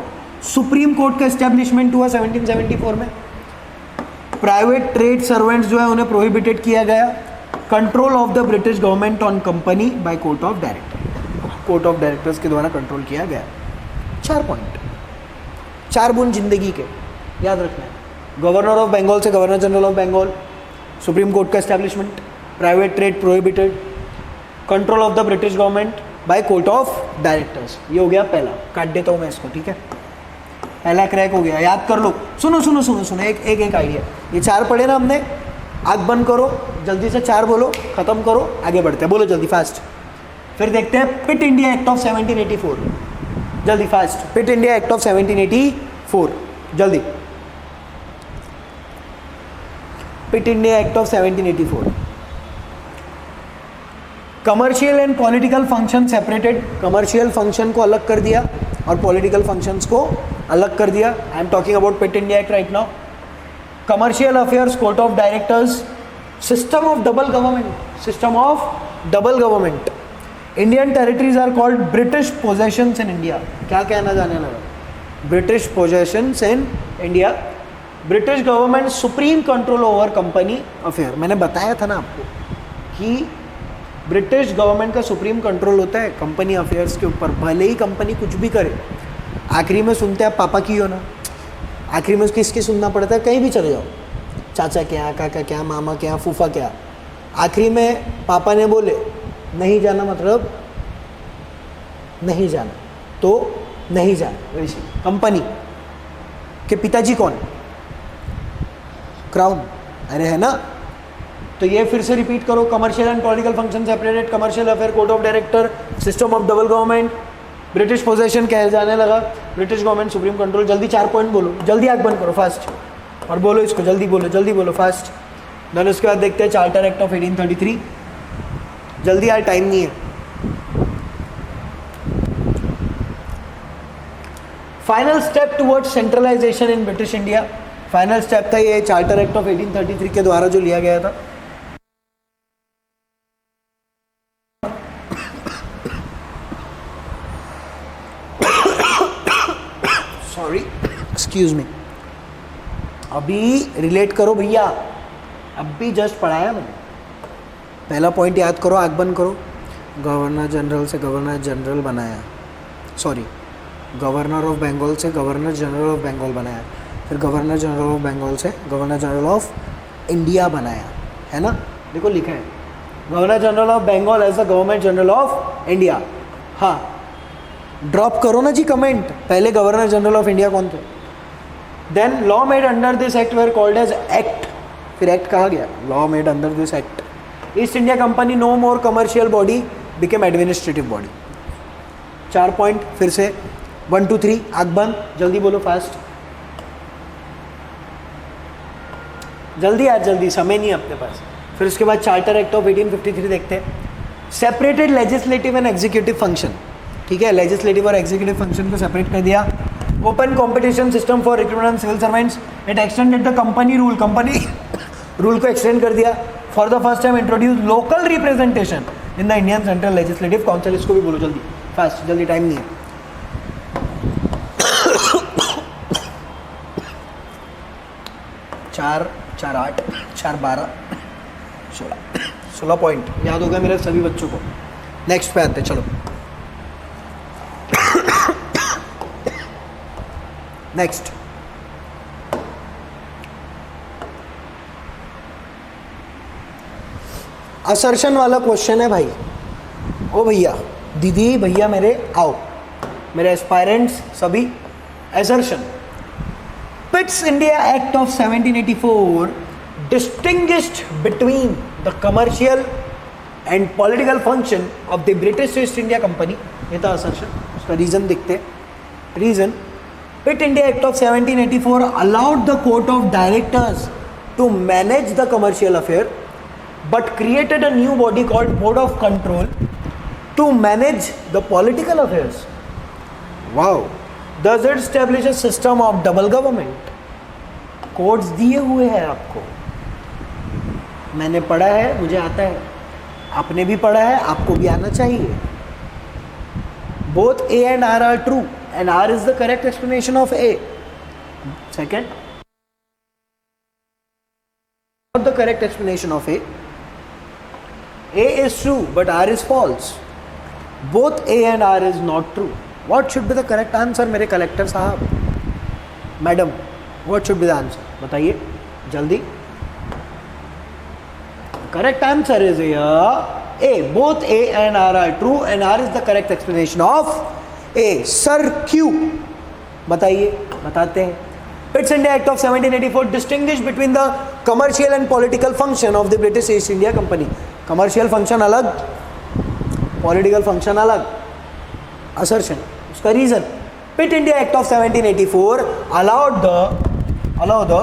सुप्रीम कोर्ट का एस्टेब्लिशमेंट हुआ 1774 में. प्राइवेट ट्रेड सर्वेंट्स जो है उन्हें प्रोहिबिटेड किया गया. Control of the British government on company by court of director, court of directors के द्वारा कंट्रोल किया गया. 4 पॉइंट, 4 बूंद जिंदगी के याद रखना है. गवर्नर ऑफ बंगाल से governor general of Bengal, supreme court का establishment, private trade prohibited, control of the British government by court of directors. ये हो गया पहला. काट देता हूँ मैं इसको, ठीक है. पहला क्रैक हो गया, याद कर लो. सुनो सुनो सुनो सुनो, एक आइडिया. ये 4 पढ़े ना हमने. आग बंद करो, जल्दी से 4 बोलो, खत्म करो, आगे बढ़ते हैं. बोलो जल्दी फास्ट. फिर देखते हैं पिट इंडिया एक्ट ऑफ 1784. जल्दी fast. Pitt India act of 1784, जल्दी. Pitt India act of 1784. Commercial and political function separated. Commercial function को अलग कर दिया और पॉलिटिकल फंक्शंस को अलग कर दिया. I am talking about Pitt India act right now. Commercial affairs, court of directors, system of double government, system of double government. Indian territories are called British possessions in India. क्या कहना जाने लगा? British possessions in India. British government supreme control over company affair. मैंने बताया था ना आपको कि ब्रिटिश गवर्नमेंट का सुप्रीम कंट्रोल होता है कंपनी अफेयर्स के ऊपर. भले ही कंपनी कुछ भी करे, आखिरी में सुनते हैं पापा की हो ना, आखिरी में किसकी सुनना पड़ता है? कहीं भी चले जाओ, चाचा क्या, काका क्या, मामा क्या, फूफा क्या, आखिरी में पापा ने बोले नहीं जाना मतलब नहीं जाना, तो नहीं जाना. वैसे कंपनी के पिताजी कौन? क्राउन. अरे है ना, तो ये फिर से रिपीट करो, commercial and political function separated, commercial affair, code of director, system of double government, British possession कह जाने लगा, ब्रिटिश गवर्नमेंट, सुप्रीम कंट्रोल। जल्दी 4 पॉइंट बोलो, जल्दी आग बंद करो फास्ट और बोलो इसको, जल्दी बोलो फास्ट। देन उसके बाद देखते हैं चार्टर एक्ट ऑफ 1833। जल्दी यार, टाइम नहीं है। Final step towards centralization in British India, final step था ये चार्टर एक्ट ऑफ 1833 के द्वारा जो लिया गया था। Sorry, excuse me. अभी रिलेट करो भैया, अभी जस्ट पढ़ाया मैंने। पहला पॉइंट याद करो, आग बंद करो। गवर्नर जनरल से गवर्नर जनरल बनाया, सॉरी, गवर्नर ऑफ बंगाल से गवर्नर जनरल ऑफ बंगाल बनाया, फिर गवर्नर जनरल ऑफ बंगाल से गवर्नर जनरल ऑफ इंडिया बनाया, है ना? देखो लिखा है governor general of Bengal as the government general of India. हाँ, ड्रॉप करो ना जी कमेंट, पहले गवर्नर जनरल ऑफ इंडिया कौन थे? Then law made under this act were called as act, फिर एक्ट कहा गया, law made under this act. East India company no more commercial body, became administrative body. 4 point फिर से, 1 2 3, आग बंद, जल्दी बोलो फास्ट, जल्दी यार जल्दी, समय नहीं है अपने पास। फिर उसके बाद चार्टर एक्ट ऑफ 1853 देखते हैं। Separated legislative and executive function, ठीक है, लेजिस्लेटिव और एग्जीक्यूटिव फंक्शन को सेपरेट कर दिया। Open competition system for recruitment civil servants, it extended the company rule को एक्सटेंड कर दिया। For the first time introduce local representation in the Indian central legislative council. इसको भी बोलो जल्दी फास्ट, जल्दी, टाइम नहीं है। चार 8 4 12 16 पॉइंट याद होगा मेरे सभी बच्चों को। नेक्स्ट पे आते हैं, चलो नेक्स्ट। असर्शन वाला क्वेश्चन है भाई। ओ भैया, दीदी भैया मेरे आओ, मेरे एस्पायरेंट्स सभी। Assertion, Pitt's India act of 1784 distinguished between the commercial and political function of the British East India Company। ये था assertion, उसका रीजन देखते हैं। Reason, Pitt India Act of 1784 allowed the court of directors to manage the commercial affair, but created a new body called Board of Control to manage the political affairs. Wow! Does it establish a system of double government? Codes दिए हुए हैं आपको, मैंने पढ़ा है, मुझे आता है, आपने भी पढ़ा है, आपको भी आना चाहिए। Both A and R are true and R is the correct explanation of A. Second, not the correct explanation of A. A is true but R is false. Both A and R is not true. What should be the correct answer मेरे collector साहब, madam? What should be the answer? बताइए जल्दी। Correct answer is A. Both A and R are true and R is the correct explanation of A. Sir Q, बताइए, बताते हैं। Pitt's India Act of 1784 distinguished between the commercial and political function of the British East India Company. Commercial function अलग, political function अलग। Assertion, उसका reason, Pitt India Act of 1784 allowed the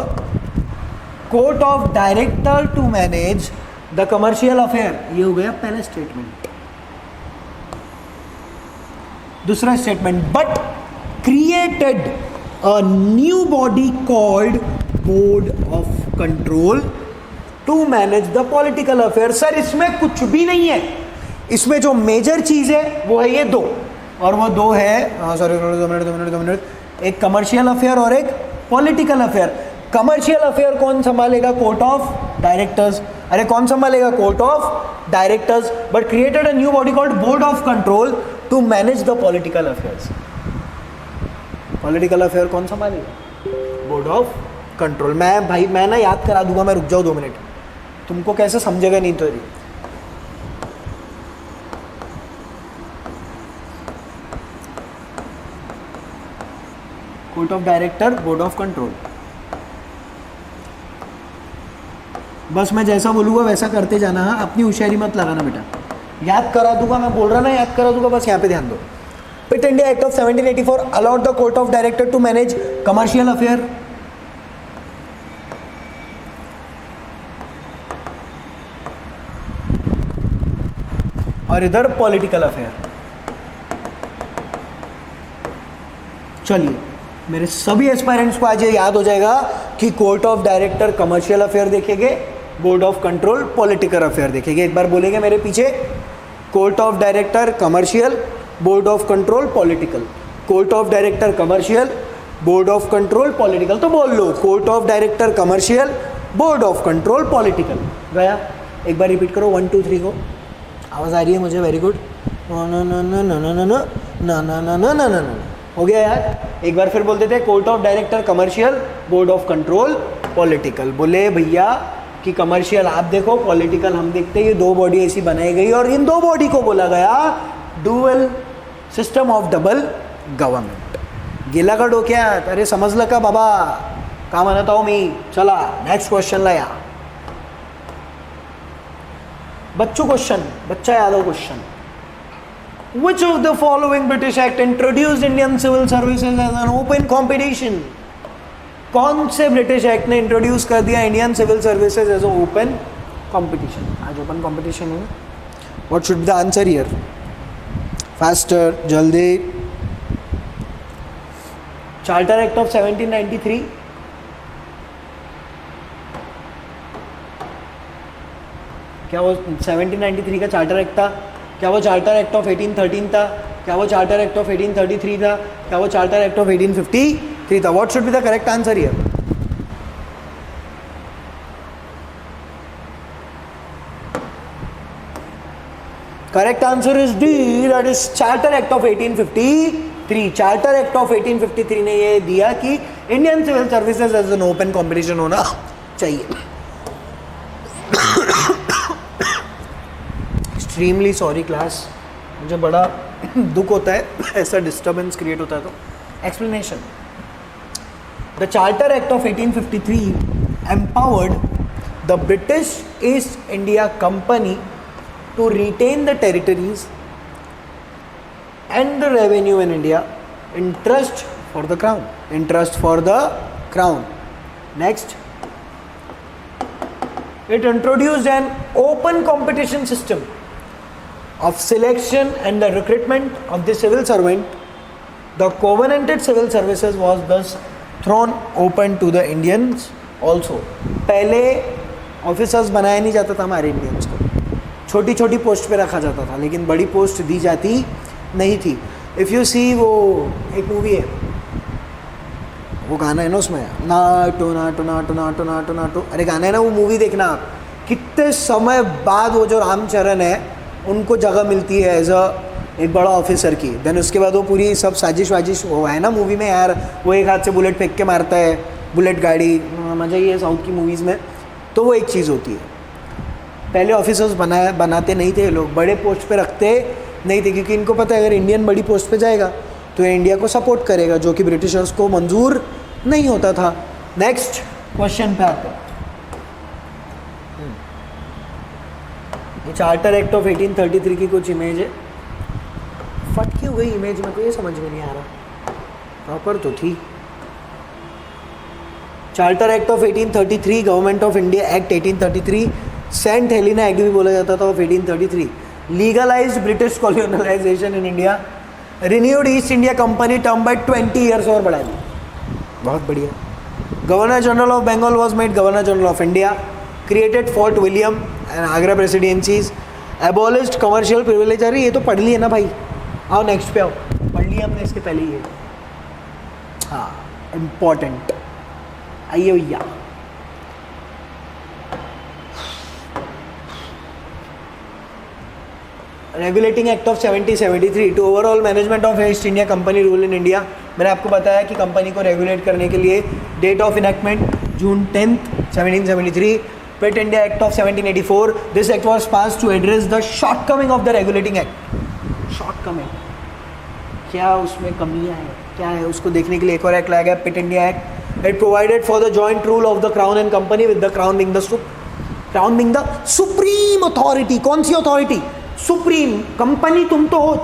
court of director to manage the commercial affair। ये हो गया पहला statement. दूसरा statement, but created a new body called board of control to manage the political affair. Sir इसमें कुछ भी नहीं है, इसमें जो मेजर चीज है वो है ये दो, और वो दो है, सॉरी 2 मिनट, एक कमर्शियल अफेयर और एक पॉलिटिकल अफेयर। कमर्शियल अफेयर कौन संभालेगा? Court of directors. अरे कौन संभालेगा? Court of directors. But created a new body called board of control to manage the political affairs. Political affair कौन संभालेगा? Board of control. मैं ना याद करा दूंगा, मैं रुक जाओ 2 मिनट, तुमको कैसे समझेगा नहीं तो। Court of director, board of control. बस मैं जैसा बोलूँगा वैसा करते जाना, हाँ, अपनी होशियारी मत लगाना बेटा। याद करा दूंगा, मैं बोल रहा ना याद करा दूंगा, बस यहाँ पे ध्यान दो। Pitt India act of 1784 allowed the court of director to manage commercial affair. और इधर पॉलिटिकल अफेयर। चलिए मेरे सभी एस्पायरेंट्स को आज ये याद हो जाएगा कि court of director commercial affair देखेंगे, board of control political affair देखेंगे। एक बार बोलेंगे मेरे पीछे, court of director commercial, board of control political, court of director commercial, board of control political. तो बोल लो court of director commercial, board of control political. गया? एक बार रिपीट करो 1 2 3 को। आवाज़ आ रही है मुझे? Very good. हो गया यार? एक बार फिर बोल देते हैं, court of director commercial, board of control political. बोले भैया कि कमर्शियल आप देखो, पॉलिटिकल हम देखते हैं, ये दो बॉडी ऐसी बनाई गई और इन दो बॉडी को बोला गया dual system of double government. गेला का डोक्यात? अरे समजलं का बाबा? का म्हणत आहो मी? चला नेक्स्ट क्वेश्चनला या। बच्चों क्वेश्चन, बच्चा Yadav question. Which of the following British Act introduced Indian civil services as an open competition? कौन से ब्रिटिश एक्ट ने इंट्रोड्यूस कर दिया Indian civil services as open competition? आज ओपन कंपटीशन है। What should be the answer here? Faster, जल्दी। Charter act of 1793, क्या वो 1793 का चार्टर एक्ट था? क्या वो चार्टर एक्ट ऑफ 1813 था? क्या वो चार्टर एक्ट ऑफ 1833 था? क्या वो चार्टर एक्ट ऑफ 1853 था? What should be the correct answer here? Correct answer is D, that is charter act of 1853। Charter act of 1853 ने ये दिया कि Indian civil services as an open competition होना चाहिए। एक्सट्रीमली सॉरी क्लास, मुझे बड़ा दुख होता है ऐसा डिस्टर्बेंस क्रिएट होता है तो। Explanation, the charter act of 1853 empowered the British East India Company to retain the territories and the revenue in India in trust for the crown. In trust for the crown. Next, it introduced an open competition system of selection and the recruitment of the civil servant. The covenanted civil services was thus thrown open to the Indians also. पहले officers बनाया नहीं जाता था हमारे Indians को, छोटी छोटी post पे रखा जाता था, लेकिन बड़ी पोस्ट दी जाती नहीं थी। इफ़ यू सी, वो एक मूवी है, वो गाना है ना उसमें, NATO NATO NATO NATO NATO NATO, अरे गाना है ना, वो मूवी देखना आप। कितने समय बाद वो जो रामचरण है उनको जगह मिलती है एज अ एक बड़ा ऑफिसर की। देन उसके बाद वो पूरी सब साजिश वाजिश वो है ना मूवी में यार, वो एक हाथ से बुलेट फेंक के मारता है, बुलेट गाड़ी, मज़ा ही है साउथ की मूवीज़ में। तो वो एक चीज़ होती है। पहले ऑफिसर्स बनाते नहीं थे लोग, बड़े पोस्ट पे रखते नहीं थे, क्योंकि इनको पता है अगर इंडियन बड़ी पोस्ट पे जाएगा तो इंडिया को सपोर्ट करेगा, जो कि ब्रिटिशर्स को मंजूर नहीं होता था। नेक्स्ट क्वेश्चन पे आते हैं। ये चार्टर एक्ट ऑफ 1833 की कुछ इमेज है, फट क्यों गई इमेज में, तो ये समझ में नहीं आ रहा, प्रॉपर तो थी। Charter act of 1833, government of India act 1833, Saint Helena act भी बोला जाता था of 1833, legalized British colonization in India, renewed East India company term by 20 years और बढ़ा दी, बहुत बढ़िया। Governor general of Bengal was made governor general of India, created Fort William and Agra presidencies, abolished commercial privilege. अरे ये तो पढ़ लिए ना भाई, आओ नेक्स्ट पे आओ, पढ़ लिया हमने इसके पहले ही। हाँ इम्पॉर्टेंट, आइए भैया। Regulating act of 1773 to overall management of East India company rule in India. मैंने आपको बताया कि कंपनी को रेगुलेट करने के लिए date of enactment June 10th 1773। Pitt India act of 1784, this act was pass to address the shortcoming of the regulating act. Shortcoming क्या, उसमें कमियाँ हैं क्या है, उसको देखने के लिए एक और एक्ट लाया गया, Pitt India act. It provided for the joint rule of the crown and company with the crown being the crown being the supreme authority. कौन सी अथॉरिटी? सुप्रीम. कंपनी तुम तो हो,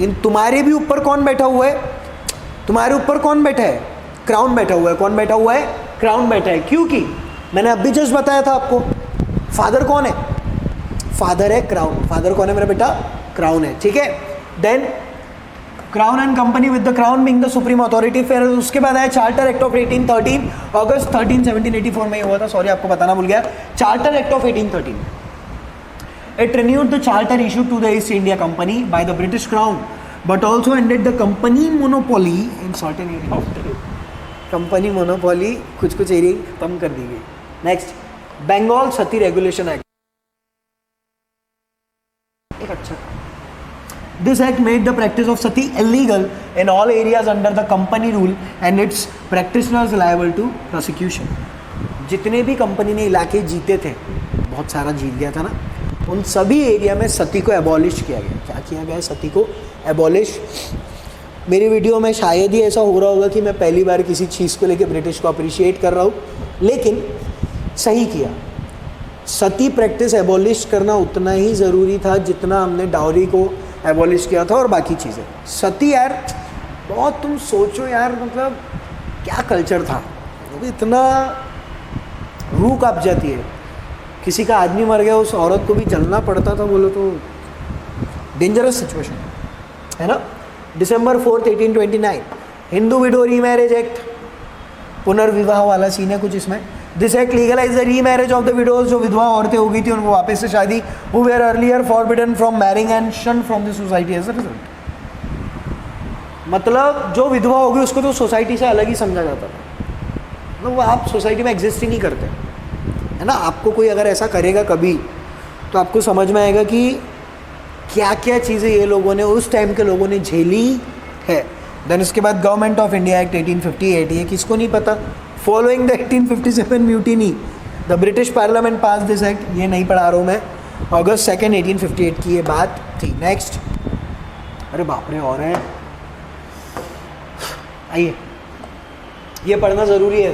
इन तुम्हारे भी ऊपर कौन बैठा हुआ है? तुम्हारे ऊपर कौन बैठा है? क्राउन बैठा हुआ है. कौन बैठा हुआ है? क्राउन बैठा है. क्योंकि मैंने अभी जस्ट बताया था आपको, फादर कौन है? फादर है क्राउन. फादर कौन है मेरा बेटा? क्राउन है. ठीक है. Then crown and company with the crown being the supreme authority. फिर उसके बाद आया चार्टर एक्ट ऑफ 1813. अगस्त 13 1784 में हुआ था. सॉरी आपको बताना भूल गया. Charter act of 1813. It renewed the charter issued to the East India Company by the British Crown, but also ended the company monopoly in certain area of trade. Company monopoly कुछ area कम कर दी गई. Next, Bengal Sati Regulation Act. एक अच्छा. This act made the practice of sati illegal in all areas under the company rule and its practitioners liable to prosecution. जितने भी company ने इलाके जीते थे, बहुत सारा जीत गया था ना, उन सभी एरिया में सती को एबॉलिश किया गया. क्या किया गया? सती को एबॉलिश. मेरी वीडियो में शायद ही ऐसा हो रहा होगा कि मैं पहली बार किसी चीज़ को लेके ब्रिटिश को अप्रिशिएट कर रहा हूँ, लेकिन सही किया. सती प्रैक्टिस एबॉलिश करना उतना ही ज़रूरी था जितना हमने डाउरी को एबॉलिश किया था और बाकी चीज़ें. सती यार बहुत, तुम सोचो यार, मतलब क्या कल्चर था, इतना रूह काँप जाती है. किसी का आदमी मर गया, उस औरत को भी जलना पड़ता था, बोलो तो डेंजरस सिचुएशन है ना. December 4th 1829 Hindu widow remarriage act. पुनर्विवाह वाला सीन है कुछ इसमें. This act legalize the remarriage of the widows. जो विधवा औरतें हो गई थी उनको वापस से शादी, who were earlier forbidden from marrying and shunned from the society as a result. मतलब जो विधवा होगी उसको तो सोसाइटी से अलग ही समझा जाता था. मतलब वो आप सोसाइटी में एग्जिस्ट ही नहीं करते, है ना. आपको कोई अगर ऐसा करेगा कभी, तो आपको समझ में आएगा कि क्या क्या चीज़ें ये लोगों ने, उस टाइम के लोगों ने झेली है. देन उसके बाद गवर्नमेंट ऑफ इंडिया एक्ट 1858. ये किसको नहीं पता? Following the 1857 mutiny the British parliament pass this act. ये नहीं पढ़ा रहा हूँ मैं. अगस्त 2 1858 की ये बात थी. नेक्स्ट. अरे बाप रे, और है, आइए, ये पढ़ना ज़रूरी है.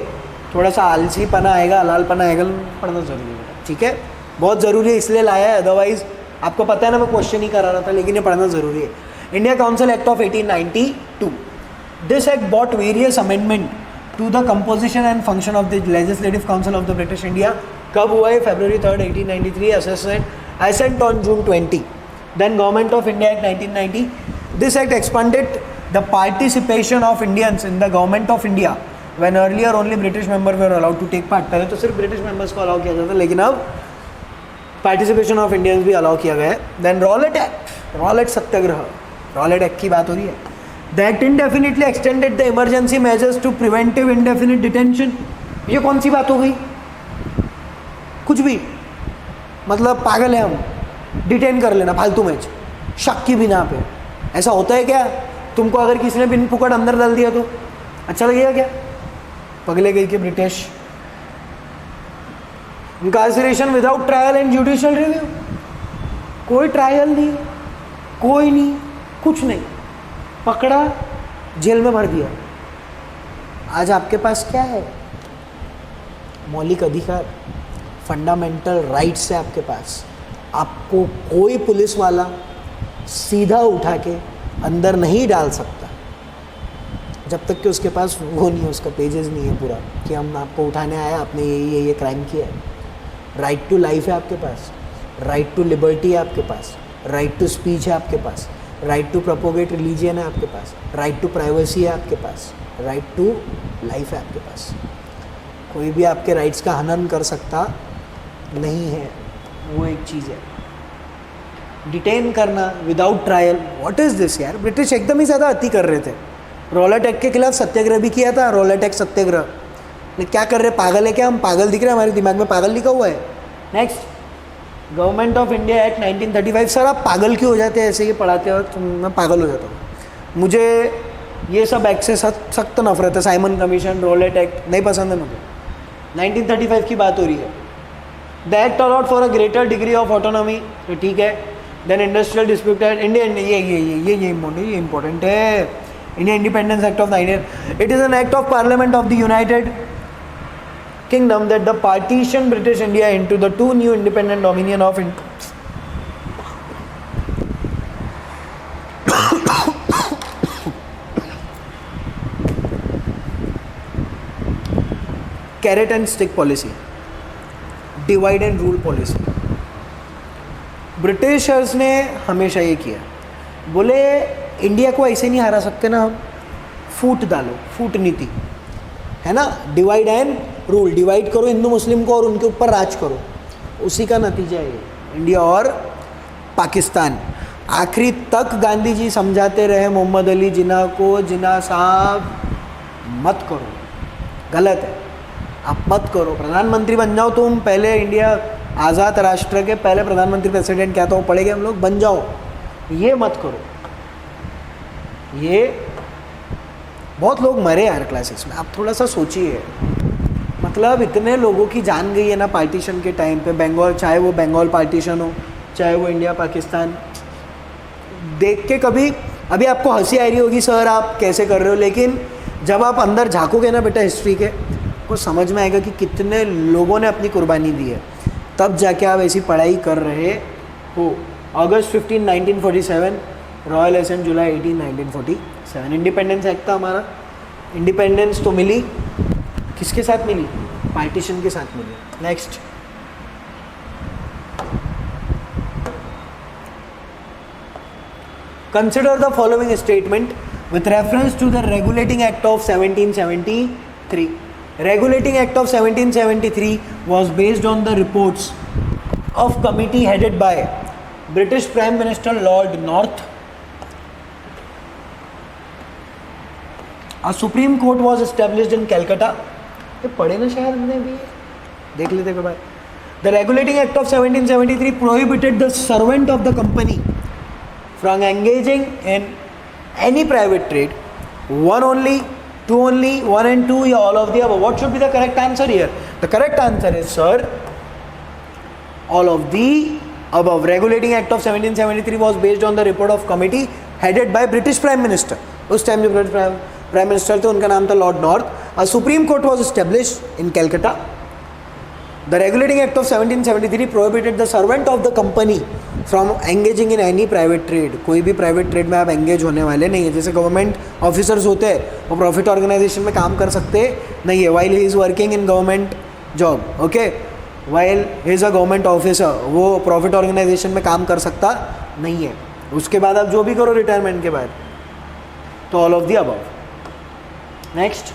थोड़ा सा आलसी पना आएगा, हलालपना आएगा, पढ़ना ज़रूरी है. ठीक है, बहुत ज़रूरी है, इसलिए लाया है. अदरवाइज आपको पता है ना, मैं क्वेश्चन ही करा रहा था, लेकिन ये पढ़ना ज़रूरी है. India council act of 1892. This act brought various amendment to the composition and function of the legislative council of the British India. कब हुआ है? February 3rd 1893. Assent on June 20. Then Government of India Act 1990. This act expanded the participation of Indians in the government of India. When earlier only British members were allowed to take part. पहले तो सिर्फ British members को allow किया जाता, लेकिन अब participation of Indians भी allow किया गया है. Then Rowlatt act. Rowlatt Satyagraha. Rowlatt act की बात हो रही है. The act indefinitely extended the emergency measures to preventive indefinite detention. ये कौन सी बात हो गई? कुछ भी, मतलब पागल है हम, डिटेन कर लेना फालतू में, शक की बिना पे. ऐसा होता है क्या? तुमको अगर किसी ने बिन फुकड़ अंदर डाल दिया तो अच्छा लगेगा क्या? पगले गई कि British. इनकार्सरेशन without trial and judicial review. कोई ट्रायल नहीं, कोई नहीं, कुछ नहीं, पकड़ा, जेल में भर दिया. आज आपके पास क्या है? मौलिक अधिकार, फंडामेंटल राइट्स है आपके पास. आपको कोई पुलिस वाला सीधा उठा के अंदर नहीं डाल सकता जब तक कि उसके पास वो नहीं है, उसका पेजेस नहीं है पूरा कि हम आपको उठाने आया, आपने ये क्राइम किया है. राइट टू लाइफ है आपके पास, राइट टू लिबर्टी है आपके पास, राइट टू स्पीच है आपके पास, राइट टू प्रोपोगेट रिलीजियन है आपके पास, राइट टू प्राइवेसी है आपके पास, राइट टू लाइफ है आपके पास. कोई भी आपके राइट्स का हनन कर सकता नहीं है. वो एक चीज़ है. डिटेन करना without trial, what is this यार. ब्रिटिश एकदम ही ज़्यादा अति कर रहे थे. रॉलेट एक्ट के खिलाफ सत्याग्रह भी किया था. रॉलेट एक्ट सत्याग्रह ने क्या कर रहे, पागल है क्या हम? पागल दिख रहे हैं? हमारे दिमाग में पागल लिखा हुआ है. Next, government of India act 1935. Sir आप पागल क्यों हो जाते हैं ऐसे ही पढ़ाते वक्त? मैं पागल हो जाता हूँ. मुझे ये सब एक्ट से सख्त नफरत है. साइमन कमीशन, रॉलेट एक्ट नहीं पसंद है मुझे. 1935 की बात हो रही है. The act allowed for a greater degree of autonomy. तो ठीक है. Then industrial dispute act, Indian, ये इंपॉर्टेंट है. India independence act of 19. It is an act of parliament of the united kingdom that the partition British India into the two new independent dominion of carrot and stick policy, divide and rule policy. Britishers ने हमेशा ये किया, बोले India को ऐसे नहीं हरा सकते ना हम, फूट डालो, फूट नीति है ना, डिवाइड एंड रूल, डिवाइड करो हिंदू मुस्लिम को और उनके ऊपर राज करो, उसी का नतीजा है इंडिया और पाकिस्तान. आखिरी तक गांधी जी समझाते रहे मोहम्मद अली जिन्ना को, जिन्ना साहब मत करो, गलत है, आप मत करो, प्रधानमंत्री बन जाओ तुम, पहले इंडिया आज़ाद राष्ट्र के पहले प्रधानमंत्री प्रेसिडेंट क्या था वो पढ़ेंगे हम लोग, बन जाओ, ये मत करो. ये बहुत लोग मरे यार क्लासेस में, आप थोड़ा सा सोचिए, मतलब इतने लोगों की जान गई है ना पार्टीशन के टाइम पे, बंगाल, चाहे वो बंगाल पार्टीशन हो, चाहे वो इंडिया पाकिस्तान, देख के कभी अभी आपको हंसी आ रही होगी सर आप कैसे कर रहे हो, लेकिन जब आप अंदर झाँकोगे ना बेटा हिस्ट्री के, को समझ में आएगा कि कितने लोगों ने अपनी कुर्बानी दी है, तब जाके आप ऐसी पढ़ाई कर रहे हो. अगस्त 15, 1947, रॉयल एसेंट जुलाई 18, 1947. इंडिपेंडेंस एक्ट था हमारा. इंडिपेंडेंस तो मिली किसके साथ मिली, पार्टीशन के साथ मिली. Next, consider the following statement with reference to the regulating act of 1773. Regulating Act of 1773 was based on the reports of committee headed by British Prime Minister Lord North. A Supreme Court was established in Calcutta. ये पढ़े ना शायद हमने भी, देख लेते हैं भाई. The Regulating Act of 1773 prohibited the servant of the company from engaging in any private trade. One only, two only, one and two, या all of the above. What should be the correct answer here? The correct answer is, sir, all of the above. Regulating Act of 1773 was based on the report of committee headed by British Prime Minister. उस time जो British Prime Minister थे उनका नाम था Lord North. A Supreme Court was established in Calcutta. The Regulating Act of 1773 prohibited the servant of the company from engaging in any private trade. कोई भी private trade में आप engage होने वाले नहीं है. जैसे गवर्नमेंट ऑफिसर्स होते हैं वो प्रॉफिट ऑर्गेनाइजेशन में काम कर सकते नहीं है, while he is working in government job. Okay, while he is a government officer, वो प्रॉफिट ऑर्गेनाइजेशन में काम कर सकता नहीं है. उसके बाद आप जो भी करो रिटायरमेंट के बाद, तो all of the above. Next,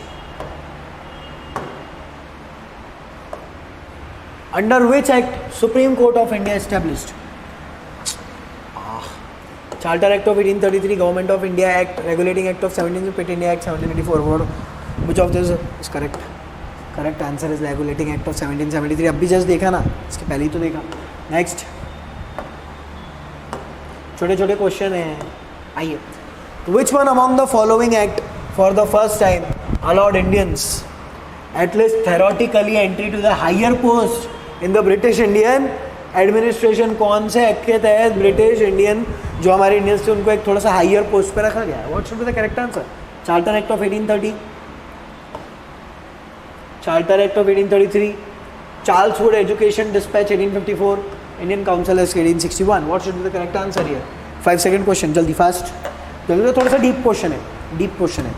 under which act supreme court of India established? Charter Act of 1833, Government of India Act, Regulating Act of 17, Pitt India Act 1784. Which of this is correct? Correct answer is Regulating Act of 1773. अब भी just देखा ना, इसके पहले ही तो देखा. Next, छोटे छोटे क्वेश्चन हैं, आइए. Which one among the following act for the first time allowed Indians at least theoretically entry to the higher post in the British Indian administration? कौन से एक्ट के तहत ब्रिटिश इंडियन जो हमारे इंडियंस थे उनको एक थोड़ा सा हायर पोस्ट पे रखा गया है? What should be the correct answer? Charter act of 1830, charter act of 1833, Charles Wood education dispatch 1854, Indian council act 1861. What should be the correct answer here? 5 second question, जल्दी फास्ट, जल्दी. थोड़ा सा deep question है, deep question है.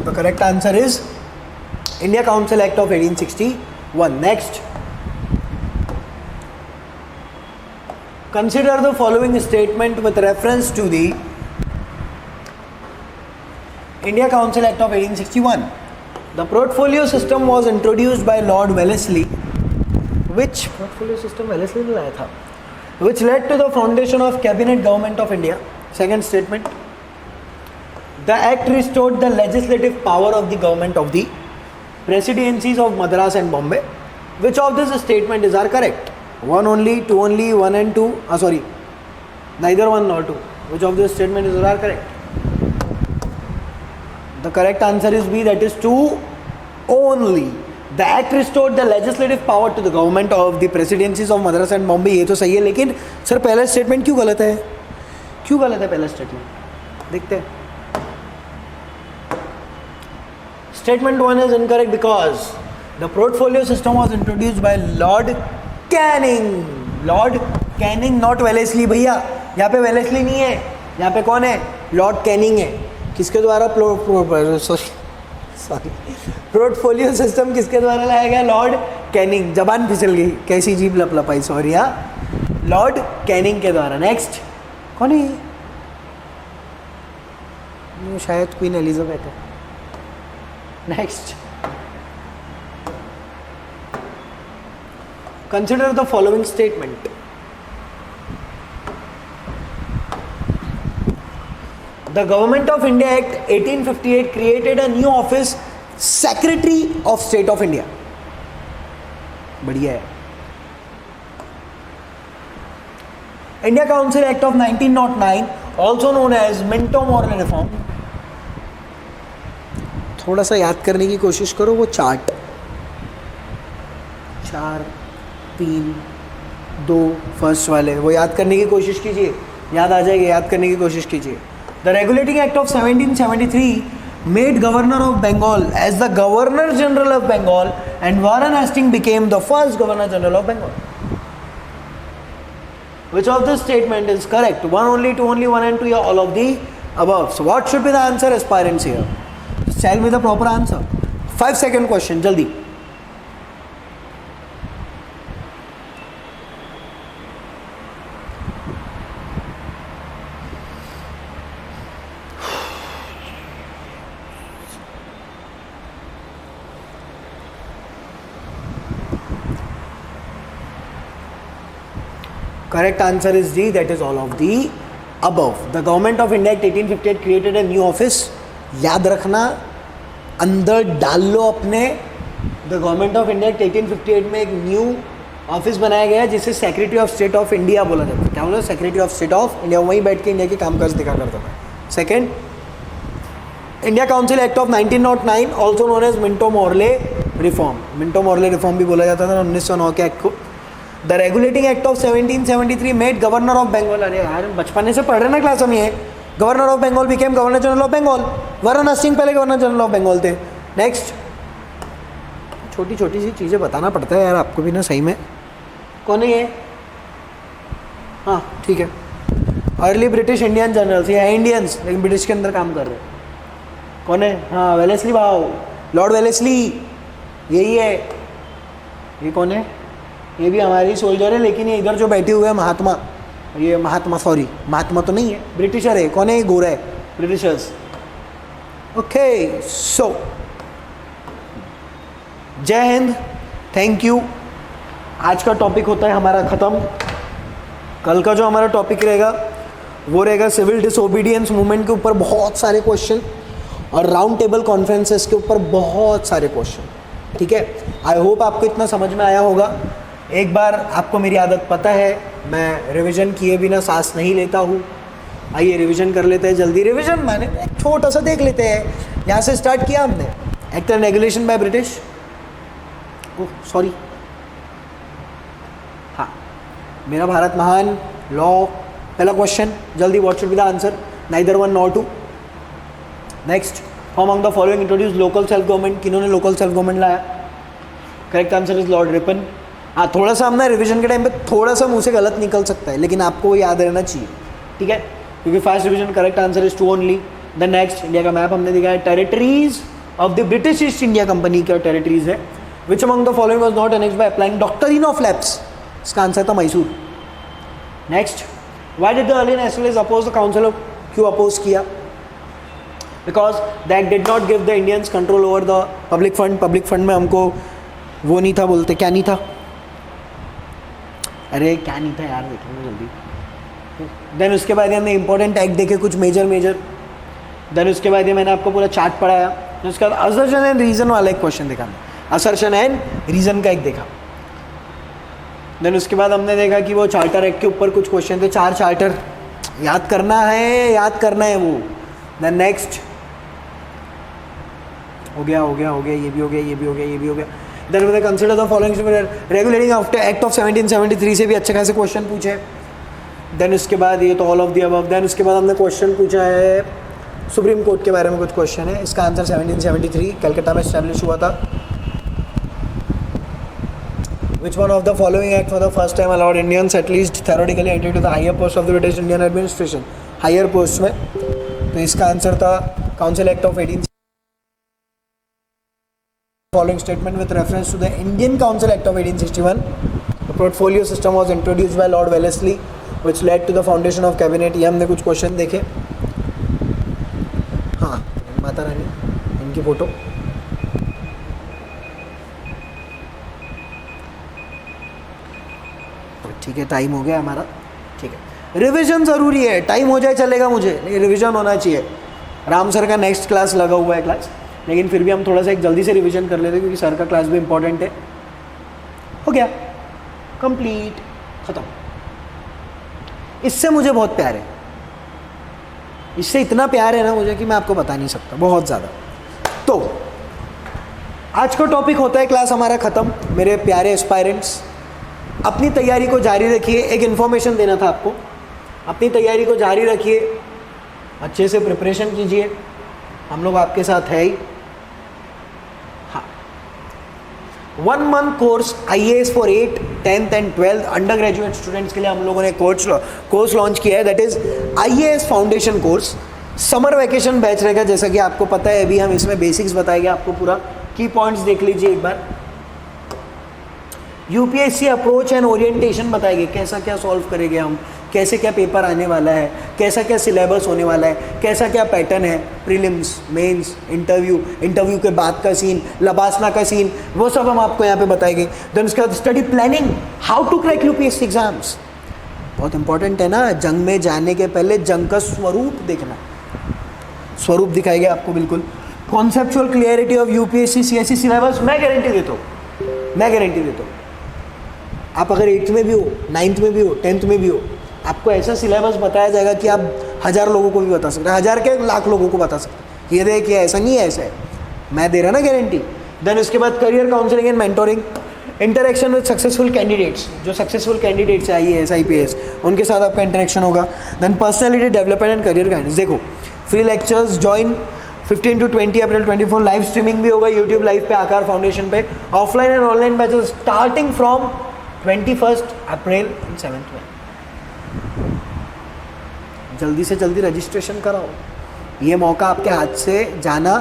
The correct answer is India Council Act of 1861. Next, consider the following statement with reference to the India Council Act of 1861. The portfolio system was introduced by Lord Wellesley. Which portfolio system Wellesley ने लाया था? Which led to the foundation of Cabinet Government of India. Second statement, the act restored the legislative power of the government of the presidencies of Madras and Bombay. Which of this statement is are correct? One only, two only, one and two. Sorry. neither 1 nor 2. Which of this statement is correct? The correct answer is B, that is 2 only. The act restored the legislative power to the government of the presidencies of Madras and Bombay. ये तो सही है, लेकिन sir पहला statement क्यों गलत है? क्यों गलत है पहला स्टेटमेंट? देखते हैं. Statement 1 is incorrect because the portfolio system was introduced by Lord Canning. Lord Canning, not Wellesley भैया. यहाँ पे वेलेस्ली नहीं है, यहाँ पे कौन है? लॉर्ड कैनिंग है. किसके द्वारा पोर्टफोलियो सिस्टम किसके द्वारा लाया गया? Lord Canning. जबान फिसल गई, कैसी जीभ लपलपाई, सॉरी. हाँ, लॉर्ड कैनिंग के द्वारा. नेक्स्ट कौन है? ये शायद क्वीन एलिजाबेथ है. Next, consider the following statement. The Government of India Act 1858 created a new office, Secretary of State of India. बढ़िया है. India Council Act of 1909, also known as Minto-Morley Reform. थोड़ा सा याद करने की कोशिश करो वो चार्ट. 4, 3, 2 फर्स्ट वाले वो याद करने की कोशिश कीजिए. याद आ जाएगी, याद करने की कोशिश कीजिए. The Regulating Act of 1773 made Governor of Bengal as the Governor General of Bengal, and Warren Hastings became the first Governor General of Bengal. Which of this statement is correct? 1 only, 2 only, 1 and 2, or all of the above? So what should be the answer, aspirants here? Just tell me the proper answer. 5-second question, jaldi. Correct answer is D, that is all of the above. The Government of India Act 1858 created a new office. याद रखना, अंदर डाल लो अपने. The Government of India Act 1858 में एक new office बनाया गया है जिसे secretary of state of India बोला जाता है. क्या बोला? Secretary of state of India. वहीं बैठ के इंडिया के कामकाज देखा करता था. Second, India council act of 1909, also known as Minto Morley reform. Minto Morley reform भी बोला जाता था 1909 के एक्ट को. The regulating act of 1773 made governor of Bengal. अरे यार बचपन से पढ़ रहे ना क्लास में. ये governor of Bengal became governor general of Bengal. Warren Hastings पहले गवर्नर जनरल ऑफ बंगाल थे. नेक्स्ट, छोटी छोटी सी चीज़ें बताना पड़ता है यार आपको भी ना, सही में. कौन है ये? हाँ ठीक है. अर्ली ब्रिटिश इंडियन जनरल्स, ये है इंडियंस लेकिन ब्रिटिश के अंदर काम कर रहे हैं. कौन है? हाँ वेलेस्ली भाव, लॉर्ड वेलेस्ली, यही है. ये कौन है? ये भी हमारी सोल्जर है, लेकिन ये इधर जो बैठे हुए हैं महात्मा, ये महात्मा सॉरी महात्मा तो नहीं है, ब्रिटिशर है. कौन है? ये गोरा है. ब्रिटिशर्स. ओके, सो जय हिंद, थैंक यू. आज का टॉपिक होता है हमारा ख़त्म. कल का जो हमारा टॉपिक रहेगा वो रहेगा सिविल डिसोबीडियंस मूवमेंट के ऊपर बहुत सारे क्वेश्चन, और राउंड टेबल कॉन्फ्रेंसेस के ऊपर बहुत सारे क्वेश्चन. ठीक है, आई होप आपको इतना समझ में आया होगा. एक बार आपको मेरी आदत पता है, मैं रिवीजन किए बिना सांस नहीं लेता हूँ. आइए रिवीजन कर लेते हैं जल्दी. रिवीजन मैंने छोटा सा देख लेते हैं. यहाँ से स्टार्ट किया हमने. Act and regulation by British, oh sorry, हाँ, मेरा भारत महान, लॉ. पहला क्वेश्चन जल्दी, what should be the answer? Neither 1 nor 2. Next, from among the following introduce local self government. किन्होंने लोकल सेल्फ गवर्नमेंट लाया? Correct answer is Lord Ripon. हाँ, थोड़ा सा हमने रिवीजन के टाइम पे थोड़ा सा मुंह से गलत निकल सकता है, लेकिन आपको वो याद रहना चाहिए. ठीक है, क्योंकि fast revision correct answer is 2 only. The next, India का मैप हमने दिखाया. Territories of the British East India company क्या टेरिटरीज है? Which among the following was not annexed by applying doctrine of lapse? इसका आंसर था Mysore. Next, why did the early nationalist oppose the council of, क्यों oppose किया? Because that did not give the Indians control over the public fund. Public fund में हमको वो नहीं था, बोलते क्या नहीं था? अरे क्या नहीं था यार, देखेंगे जल्दी. देन उसके बाद हमने इंपॉर्टेंट एक्ट देखे कुछ मेजर. देन उसके बाद मैंने आपको पूरा चार्ट पढ़ाया. उसके बाद असर्शन एंड रीजन वाला एक क्वेश्चन देखा. असर्शन एंड रीजन का एक देखा. देन उसके बाद हमने देखा कि वो चार्टर एक्ट के ऊपर कुछ क्वेश्चन थे. 4 चार्टर याद करना है वो। देन नेक्स्ट हो गया, ये भी हो गया। देन मैंने consider the following regulating after act of 1773 से भी अच्छे खासे क्वेश्चन पूछे। देन उसके बाद ये तो all of the above. Then उसके बाद हमने क्वेश्चन पूछा है सुप्रीम कोर्ट के बारे में, कुछ क्वेश्चन है। इसका आंसर 1773 कलकत्ता में एस्टैब्लिश हुआ था। Which one of the following act for the first time allowed Indians at least theoretically enter to the higher post of the British Indian administration? Higher post में तो इसका आंसर था council act of 18 following statement with reference to the Indian Council Act of 1861. The portfolio system was introduced by Lord Wellesley, which led to the foundation of cabinet. ये हमने कुछ question देखे। हाँ, माता रानी इनकी फोटो। ठीक है, time हो गया हमारा। ठीक है, रिवीजन ज़रूरी है, टाइम हो जाए चलेगा मुझे, लेकिन रिवीजन होना चाहिए। राम सर का नेक्स्ट क्लास लगा हुआ है क्लास, लेकिन फिर भी हम थोड़ा सा एक जल्दी से रिवीजन कर लेते हैं क्योंकि सर का क्लास भी इंपॉर्टेंट है। हो गया, कंप्लीट, ख़त्म। इससे मुझे बहुत प्यार है, इससे इतना प्यार है ना मुझे कि मैं आपको बता नहीं सकता, बहुत ज़्यादा। तो आज का टॉपिक होता है क्लास हमारा ख़त्म। मेरे प्यारे एस्पायरेंट्स, अपनी तैयारी को जारी रखिए। एक इन्फॉर्मेशन देना था आपको, अपनी तैयारी को जारी रखिए, अच्छे से प्रिपरेशन कीजिए, हम लोग आपके साथ है ही। हाँ, 1 month course IAS for 8th, 10th and 12th under graduate students के लिए हम लोगों ने कोर्स लॉन्च किया है, that is IAS foundation course. Summer vacation batch रहेगा, जैसा कि आपको पता है। अभी हम इसमें बेसिक्स बताएंगे आपको, पूरा की पॉइंट्स देख लीजिए एक बार। यूपीएससी अप्रोच एंड ओरिएंटेशन बताएंगे, कैसा क्या सॉल्व करेंगे हम, कैसे क्या पेपर आने वाला है, कैसा क्या सिलेबस होने वाला है, कैसा क्या पैटर्न है, प्रीलिम्स, मेंस, इंटरव्यू के बाद का सीन, लबासना का सीन, वो सब हम आपको यहाँ पे बताएंगे। देन उसके बाद study planning, how to crack UPSC exams. बहुत इंपॉर्टेंट है ना, जंग में जाने के पहले जंग का स्वरूप देखना, स्वरूप दिखाएंगे आपको बिल्कुल। Conceptual clarity of UPSC CSC syllabus मैं गारंटी देता हूँ। आप अगर 8th में भी हो, 9th में भी हो, 10th में भी हो, आपको ऐसा सिलेबस बताया जाएगा कि आप 1000 लोगों को भी बता सकते हैं, 1000 के लाख लोगों को बता सकते हैं। ये देखिए, ऐसा नहीं है, ऐसा है, मैं दे रहा ना गारंटी। देन उसके बाद career counselling and mentoring, interaction with successful candidates, जो सक्सेसफुल कैंडिडेट्स है IAS IPS, उनके साथ आपका इंटरेक्शन होगा। Then personality development and career guidance. देखो, free lectures join 15 to 20 April 24, live streaming भी होगा यूट्यूब लाइव पे, आकार फाउंडेशन पे। Offline and online batches starting from 21 April and 7th में। जल्दी से जल्दी रजिस्ट्रेशन कराओ, ये मौका आपके हाथ से जाना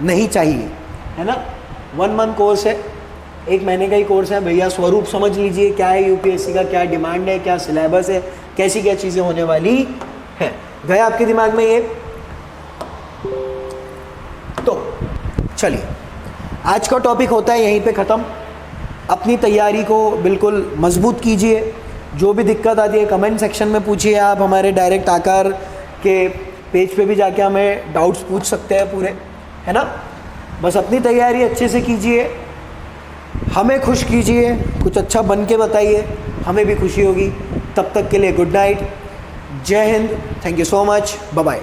नहीं चाहिए, है ना। 1 month कोर्स है, 1 महीने का ही कोर्स है भैया। स्वरूप समझ लीजिए, क्या है यूपीएससी का, क्या डिमांड है, क्या सिलेबस है, कैसी क्या चीज़ें होने वाली है, गया आपके दिमाग में ये। तो चलिए, आज का टॉपिक होता है यहीं पे ख़त्म। अपनी तैयारी को बिल्कुल मजबूत कीजिए। जो भी दिक्कत आती है कमेंट सेक्शन में पूछिए। आप हमारे डायरेक्ट आकार के पेज पे भी जाके हमें डाउट्स पूछ सकते हैं पूरे, है ना। बस अपनी तैयारी अच्छे से कीजिए, हमें खुश कीजिए, कुछ अच्छा बन के बताइए, हमें भी खुशी होगी। तब तक के लिए गुड नाइट, जय हिंद, thank you so much, bye bye.